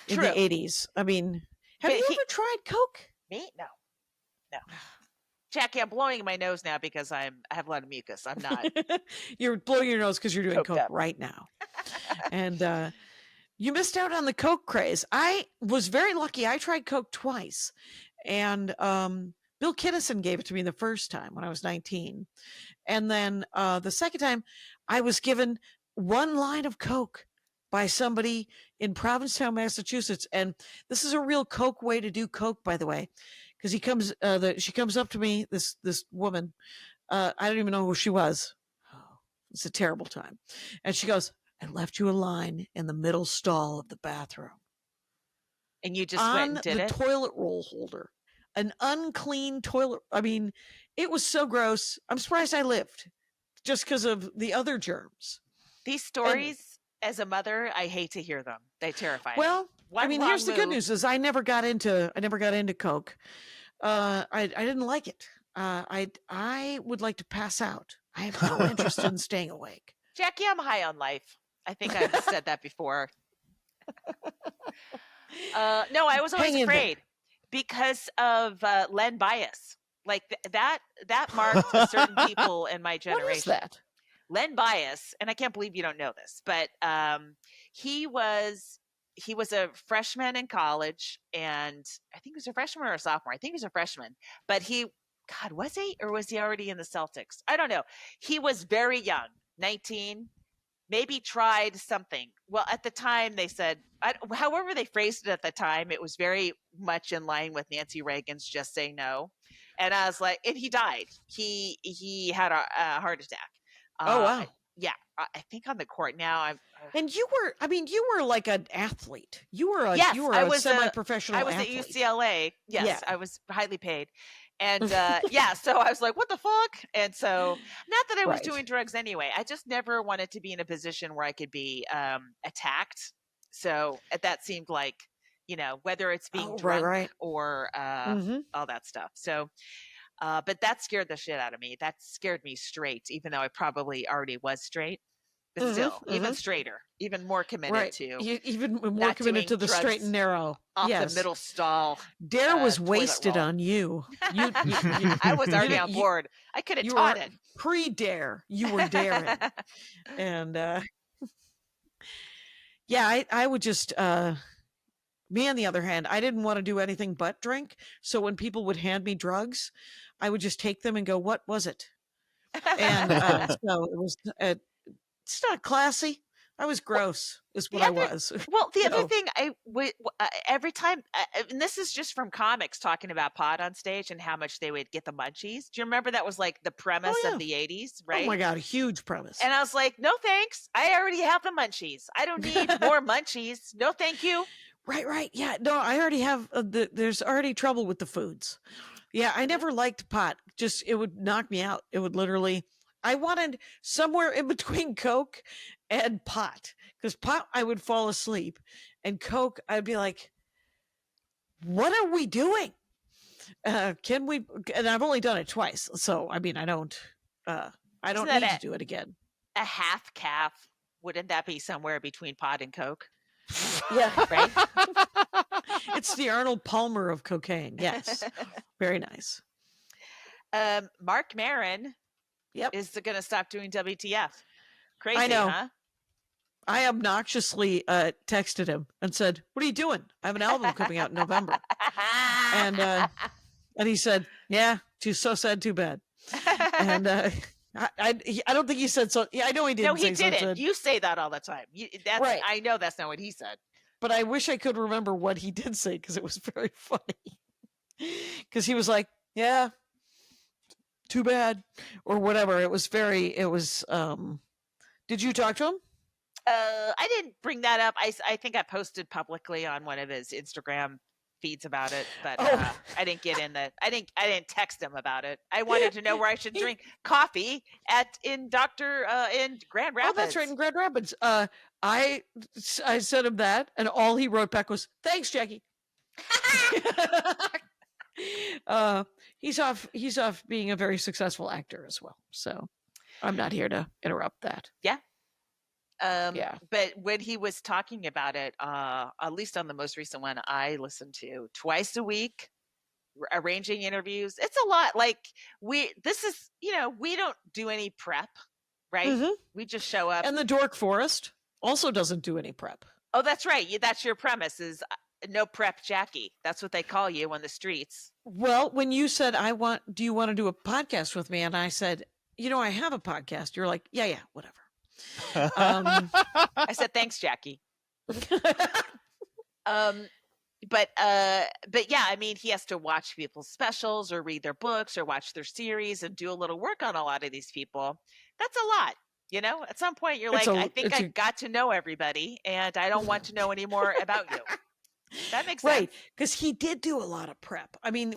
in the 80s, I mean, have you ever tried coke? Me? No. Jackie, I'm blowing my nose now because I have a lot of mucus. I'm not. You're blowing your nose because you're doing coke right now, and you missed out on the coke craze. I was very lucky. I tried coke twice, and Bill Kinnison gave it to me the first time when I was 19, and then the second time, I was given one line of coke by somebody in Provincetown, Massachusetts, and this is a real coke way to do coke, by the way. Because she comes up to me, this woman, I don't even know who she was. Oh, it's a terrible time. And she goes, "I left you a line in the middle stall of the bathroom." And you just went and did it? On the toilet roll holder. An unclean toilet. I mean, it was so gross. I'm surprised I lived just because of the other germs. These stories, as a mother, I hate to hear them. They terrify me. Well, here's the good news: is I never got into coke. I didn't like it. I would like to pass out. I have no interest in staying awake. Jackie, I'm high on life. I think I've said that before. No, I was always afraid because of Len Bias. Like that marked certain people in my generation. What is that? Len Bias, and I can't believe you don't know this, but he was a freshman in college, and I think he was a freshman or a sophomore. I think he was a freshman, but was he, or was he already in the Celtics? I don't know. He was very young, 19, maybe tried something. Well, at the time they said, however they phrased it at the time, it was very much in line with Nancy Reagan's "just say no." And I was like, and he died. He had a heart attack. Oh, wow. Yeah, I think on the court now. And you were like an athlete. You were a semi-professional athlete. I was at UCLA. Yes, yeah. I was highly paid. And so I was like, what the fuck? And so, not that I was doing drugs anyway. I just never wanted to be in a position where I could be attacked. So that seemed like, whether it's being drunk or all that stuff. So, but that scared the shit out of me. That scared me straight, even though I probably already was straight. But still, even straighter, even more committed to. Even more committed to the straight and narrow. Off the middle stall. Dare was wasted on you. I was already on board. I could have taught it. Pre-dare, you were daring. And I would just... me, on the other hand, I didn't want to do anything but drink. So when people would hand me drugs, I would just take them and go, "What was it?" And so it was... it's not classy. I was gross, is what I was. Well, the other thing every time, and this is just from comics talking about pot on stage and how much they would get the munchies. Do you remember that was like the premise of the 80s, right? Oh my God, a huge premise. And I was like, no thanks. I already have the munchies. I don't need more munchies. No, thank you. Right. Yeah, no, I already have, there's already trouble with the foods. Yeah, I never liked pot. Just, it would knock me out. It would literally... I wanted somewhere in between Coke and pot, because pot, I would fall asleep, and Coke, I'd be like, what are we doing? Can we, and I've only done it twice. So, I mean, I don't need to do it again. A half calf. Wouldn't that be somewhere between pot and Coke? Yeah. Right. It's the Arnold Palmer of cocaine. Yes. Very nice. Mark Maron. Yep. Is going to stop doing WTF. Crazy, I know. Huh? I obnoxiously texted him and said, "What are you doing? I have an album coming out in November." And And he said, "Yeah, too so sad, too bad." And I don't think he said so. Yeah, I know he didn't. No, he say so didn't. sad. You say that all the time. That's Right. I know that's not what he said. But I wish I could remember what he did say because it was very funny. Because he was like, "Yeah, too bad," or whatever. It was very. It was. Did you talk to him? I didn't bring that up. I think I posted publicly on one of his Instagram feeds about it, but I didn't get in the. I didn't text him about it. I wanted to know where I should drink coffee in Grand Rapids. Oh, that's right, in Grand Rapids. I sent him that, and all he wrote back was, "Thanks, Jackie." He's off being a very successful actor as well. So I'm not here to interrupt that. Yeah. Yeah. But when he was talking about it, at least on the most recent one I listened to, twice a week, arranging interviews, it's a lot. Like we don't do any prep, right? Mhm. We just show up. And the Dork Forest also doesn't do any prep. Oh, that's right. That's your premise is no prep, Jackie. That's what they call you on the streets. Well, when you said, do you want to do a podcast with me? And I said, I have a podcast. You're like, yeah, whatever. I said, thanks, Jackie. But yeah, I mean, he has to watch people's specials or read their books or watch their series and do a little work on a lot of these people. That's a lot. At some point you're like, I think I got to know everybody and I don't want to know any more about you. That makes sense. Right, because he did do a lot of prep. I mean,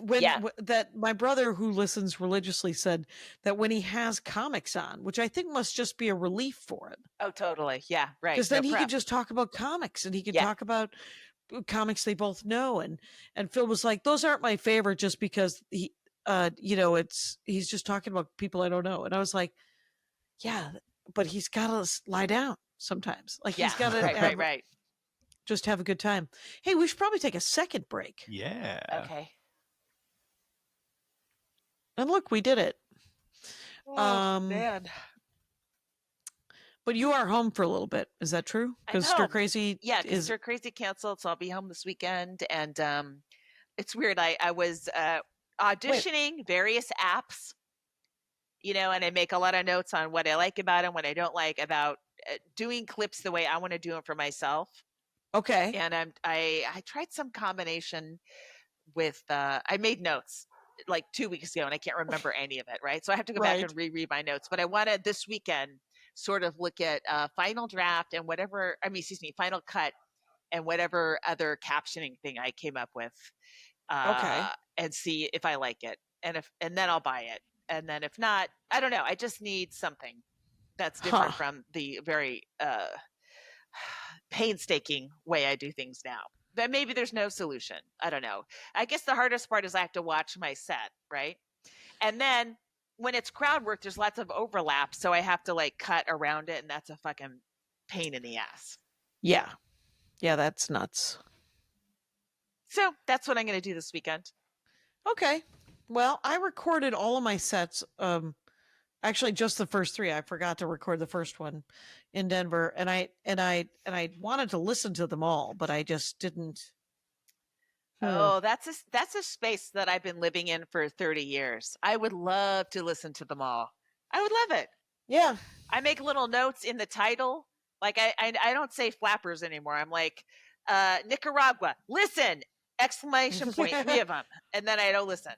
that my brother who listens religiously said that when he has comics on, which I think must just be a relief for him. Oh, totally. Yeah, right. Because then he could just talk about comics and he could talk about comics they both know. And Phil was like, those aren't my favorite just because he's just talking about people I don't know. And I was like, yeah, but he's got to lie down sometimes. Like he's got to right. Just have a good time. Hey, we should probably take a second break. Yeah. Okay. And look, we did it. Oh, man. But you are home for a little bit. Is that true? Because Stir Crazy Stir Crazy canceled, so I'll be home this weekend. And it's weird. I was auditioning various apps, and I make a lot of notes on what I like about them, what I don't like about doing clips the way I want to do them for myself. Okay. And I tried some combination with I made notes like 2 weeks ago and I can't remember any of it, right? So I have to go back and reread my notes. But I wanted this weekend sort of look at final draft and final cut and whatever other captioning thing I came up with. And see if I like it. And then I'll buy it. And then if not, I don't know. I just need something that's different from the very painstaking way I do things now. But maybe there's no solution. I don't know. I guess the hardest part is I have to watch my set, right? And then when it's crowd work, there's lots of overlap, so I have to like cut around it, and that's a fucking pain in the ass. Yeah, that's nuts. So that's what I'm going to do this weekend. Okay. Well, I recorded all of my sets. Actually, just the first 3. I forgot to record the first one in Denver, and I wanted to listen to them all, but I just didn't. Oh, that's a space that I've been living in for 30 years. I would love to listen to them all. I would love it. Yeah. I make little notes in the title. Like I don't say flappers anymore. I'm like, Nicaragua, listen, exclamation point, 3 of them. And then I don't listen.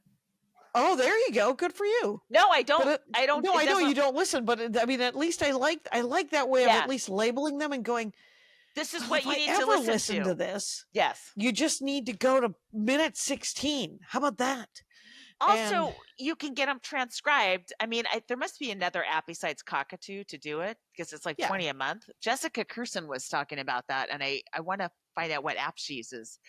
Oh, there you go. Good for you. No, I don't. No, I know you don't listen, but I mean, at least I like that way of at least labeling them and going, this is what you need to listen to this. Yes. You just need to go to minute 16. How about that? Also, you can get them transcribed. I mean, there must be another app besides Cockatoo to do it because it's like $20 a month. Jessica Curson was talking about that, and I want to find out what app she uses.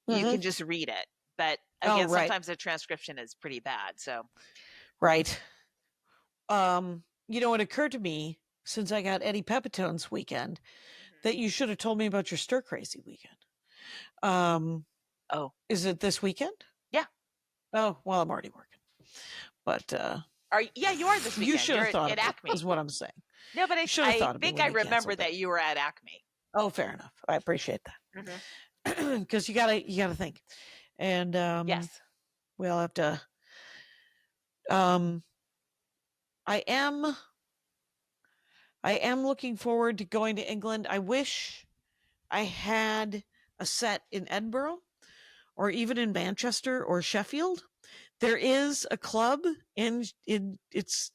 You can just read it. But again, sometimes the transcription is pretty bad. So, right. It occurred to me since I got Eddie Pepitone's weekend that you should have told me about your Stir Crazy weekend. Is it this weekend? Yeah. Oh, well, I'm already working. But you are this weekend. You should have thought at Acme. Is what I'm saying. No, but I think I remember that you were at Acme. Oh, fair enough. I appreciate that. Because you gotta think. And yes, we'll have to um, I am looking forward to going to England. I wish I had a set in Edinburgh or even in Manchester or Sheffield. There is a club in it's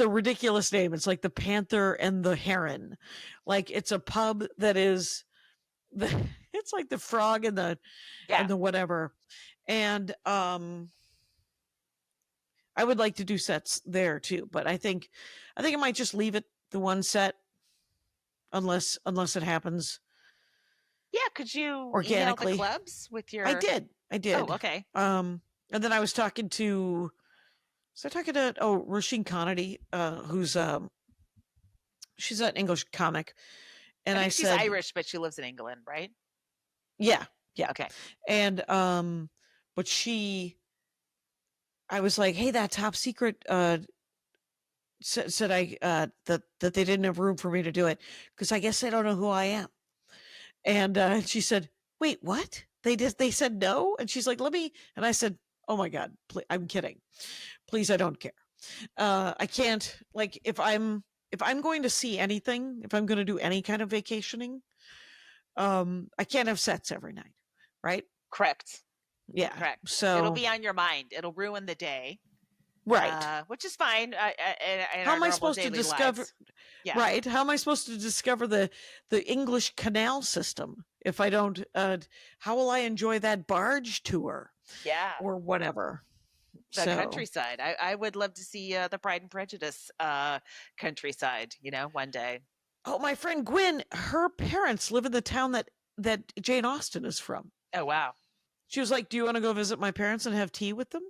a ridiculous name. It's like the Panther and the Heron. Like it's a pub that is it's like the frog and the whatever. And I would like to do sets there too, but I think I might just leave it the one set unless it happens. Yeah, could you organically. email the clubs with your? I did. Oh, okay. And then I was talking to Roisin Kennedy, who's she's an English comic, and I she's said Irish, but she lives in England, right? Yeah. Okay. And but I was like, hey, that Top Secret said I that they didn't have room for me to do it because I guess they don't know who I am. And she said, wait, what? They said no? And she's like, let me. And I said, oh my God, I'm kidding. Please, I don't care. I can't, like, if I'm going to see anything, if I'm going to do any kind of vacationing, I can't have sets every night, right? Correct. Yeah. Correct. So it'll be on your mind. It'll ruin the day. Right. Which is fine. How am I supposed to discover? Yeah. Right. How am I supposed to discover the English canal system if I don't? How will I enjoy that barge tour? Yeah. Or whatever. The countryside. I would love to see the Pride and Prejudice countryside. One day. Oh, my friend Gwen, her parents live in the town that Jane Austen is from. Oh, wow. She was like, do you want to go visit my parents and have tea with them?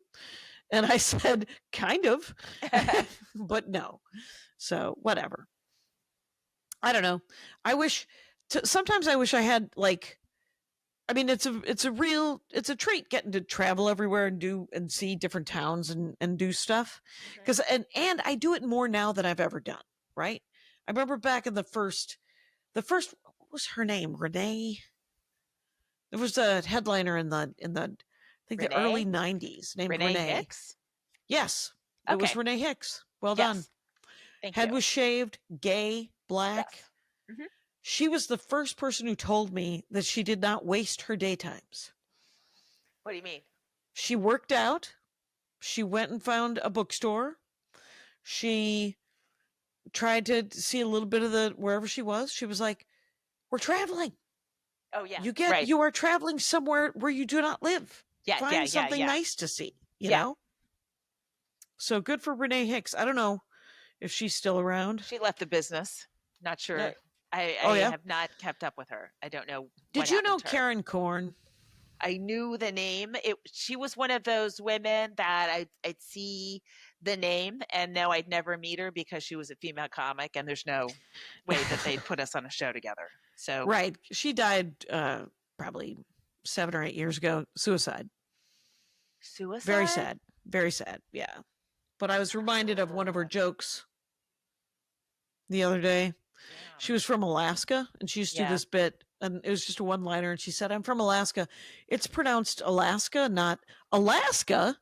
And I said, kind of, but no. So whatever. I don't know. Sometimes I wish I had it's a treat getting to travel everywhere and see different towns and do stuff. Because and I do it more now than I've ever done. Right. I remember back in the first, what was her name? Renee. There was a headliner in the I think the early 90s named Renee Hicks? Yes. It was Renee Hicks. Well done. Thank Head you. was shaved, gay, black. Yes. Mm-hmm. She was the first person who told me that she did not waste her daytimes. What do you mean? She worked out. She went and found a bookstore. She tried to see a little bit of wherever she was. She was like, we're traveling. Oh, yeah. You are traveling somewhere where you do not live. Yeah, Find something nice to see, you know? So good for Renee Hicks. I don't know if she's still around. She left the business. Not sure. Yeah. I have not kept up with her. I don't know. Did you know Karen Korn? I knew the name. She was one of those women that I'd see the name and know I'd never meet her because she was a female comic and there's no way that they'd put us on a show together. So right. She died probably 7 or 8 years ago. Suicide. Very sad. Very sad. Yeah. But I was reminded of one of her jokes the other day. Yeah. She was from Alaska and she used to do this bit and it was just a one-liner and she said, I'm from Alaska. It's pronounced Alaska, not Alaska.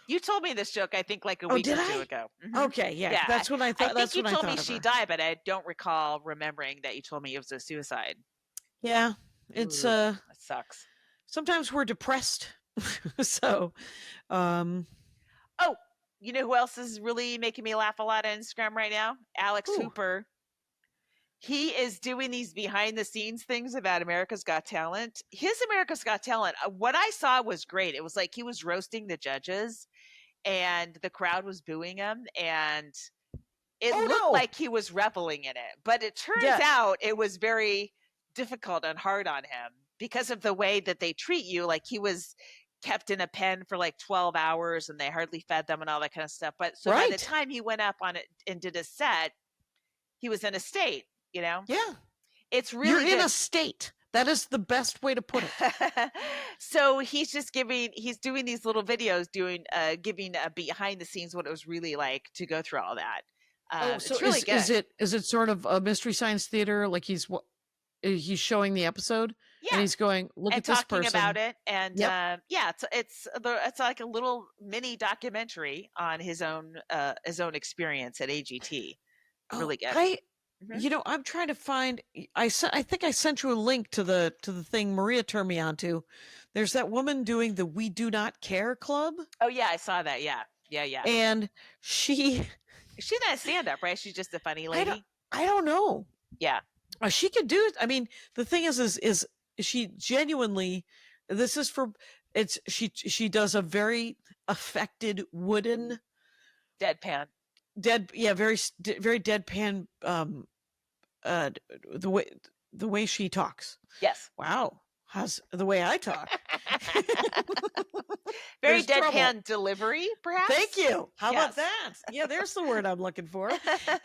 You told me this joke, I think, like a week or two ago. Mm-hmm. Okay, yeah. That's what I thought. I think you told me she died, but I don't recall remembering that you told me it was a suicide. Yeah. It's that sucks. Sometimes we're depressed. So oh, you know who else is really making me laugh a lot on Instagram right now? Alex Hooper. He is doing these behind the scenes things about America's Got Talent. His America's Got Talent, what I saw was great. It was like he was roasting the judges and the crowd was booing him and it looked like he was reveling in it. But it turns out it was very difficult and hard on him because of the way that they treat you. Like he was kept in a pen for like 12 hours and they hardly fed them and all that kind of stuff. But so by the time he went up on it and did a set, he was in a state, you know? Yeah. It's really You're in a state. That is the best way to put it. So he's doing these little videos giving behind the scenes what it was really like to go through all that. So it's really good. Is it sort of a Mystery Science Theater? Like he's he's showing the episode Yeah. and he's going, look and at this talking person. about it, and Yep. yeah, it's like a little mini documentary on his own experience at AGT. Really good. Mhm. I'm trying to find. I think I sent you a link to the thing Maria turned me on to. There's that woman doing the We Do Not Care Club, Oh yeah, I saw that. Yeah. and she. She's not a stand-up, right? She's just a funny I don't. lady. I don't know. Yeah. She could do it. I mean, the thing is she genuinely. This is for. It's she does a very affected wooden Deadpan. very deadpan the way she talks. Yes. Wow, how's the way I talk? Very There's deadpan trouble. delivery, perhaps. Thank you. How Yes. about that? Yeah, there's the word I'm looking for.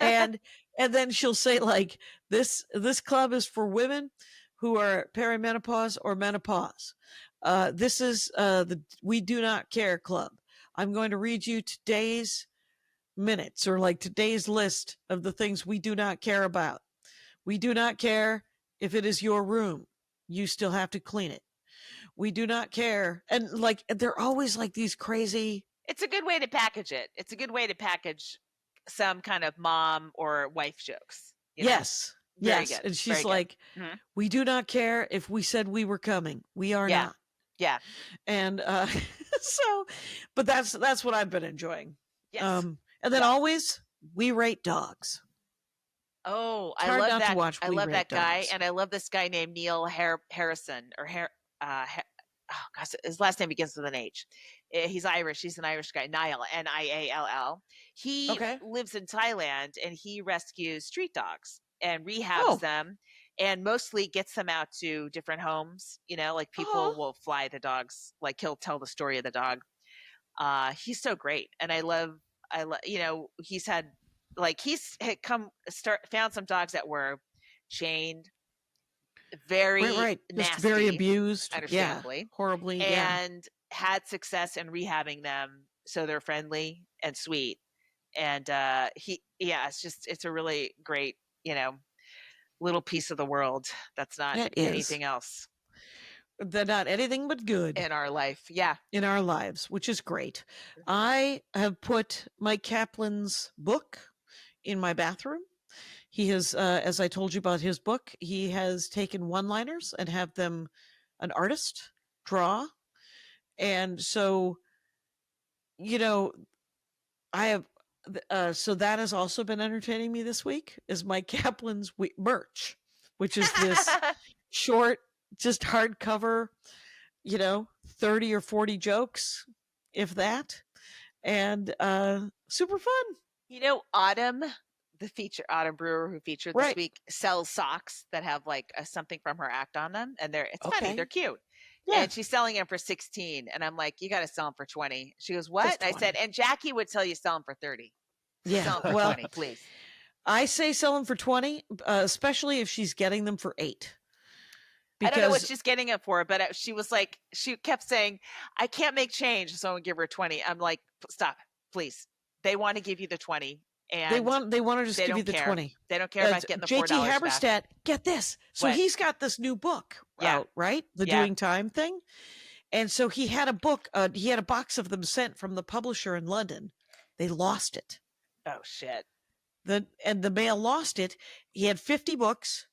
And then she'll say like this club is for women who are perimenopause or menopause. This is the We Do Not Care Club. I'm going to read you today's minutes or like today's list of the things we do not care about. We do not care if it is your room. You still have to clean it. We do not care. And like, they're always like these crazy. It's a good way to package it. It's a good way to package some kind of mom or wife jokes. Yes. Very Yes. good. And she's Very good. like, Mhm. we do not care if we said we were coming. We are Yeah. not. Yeah. And so, but that's what I've been enjoying. Yes. And then always we rate dogs. Oh, It's I hard love not to that. watch I We love that Rate guy, Dogs. and I love this guy named Neil Harrison oh gosh, his last name begins with an H. He's Irish. He's an Irish guy. Niall, Niall. He Okay. lives in Thailand, and he rescues street dogs and rehabs Oh. them, and mostly gets them out to different homes. Like people will fly the dogs, like he'll tell the story of the dog. He's so great, and I love. He's had found some dogs that were chained, very Right. nasty, Just very abused. understandably, Yeah. Horribly. and had success in rehabbing them so they're friendly and sweet. And it's a really great, little piece of the world that's not It is. anything else They're not anything but good in our life. Yeah. in our lives, which is great. Mhm. I have put Mike Kaplan's book in my bathroom. He has, as I told you about his book, he has taken one-liners and have them an artist draw. And so, I have, so that has also been entertaining me this week is Mike Kaplan's merch, which is this short, just hardcover, 30 or 40 jokes, if that, and super fun. Autumn, Autumn Brewer, who featured this Right. week, sells socks that have like something from her act on them, and it's funny, Okay. they're cute. Yeah. And she's selling them for 16, and I'm like, you got to sell them for 20. She goes, what? Just And I said, 20. and Jackie would tell you sell them for 30. Yeah. Sell them for Well, 20, please. I say sell them for 20, especially if she's getting them for 8. I don't know what she's getting it for, but she was like, she kept saying, I can't make change, so I'm gonna give her 20. I'm like, stop, please. They want to give you the 20, and they want to just they give you don't the care. 20. They don't care about getting the $4 JT back. Haberstadt, get this. So What? he's got this new book Yeah. out, right? The Yeah. Doing Time thing. And so he had a book, he had a box of them sent from the publisher in London. They lost it. Oh shit. And the mail lost it. He had 50 books.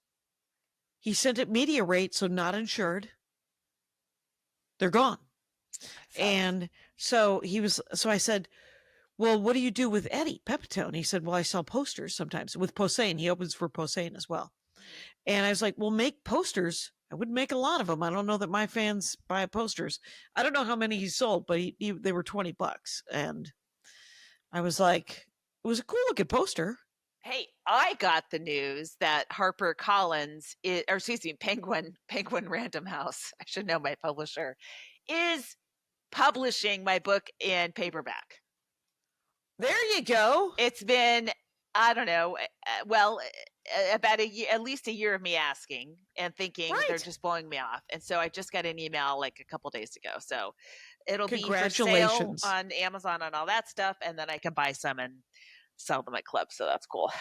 He sent it media rate, so not insured. They're gone. And so I said, well, what do you do with Eddie Pepitone? He said, well, I sell posters sometimes with Posehn. He opens for Posehn as well. And I was like, well, make posters. I wouldn't make a lot of them. I don't know that my fans buy posters. I don't know how many he sold, but they were $20. And I was like, it was a cool looking poster. Hey, I got the news that Penguin Random House, I should know my publisher, is publishing my book in paperback. There you go. It's been, I don't know, about at least a year of me asking and thinking they're just blowing me off. And so I just got an email like a couple days ago. So it'll be for sale on Amazon and all that stuff. And then I can buy some and sell them at clubs. So that's cool.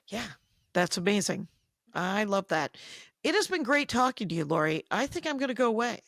Yeah, that's amazing. I love that. It has been great talking to you, Laurie. I think I'm going to go away.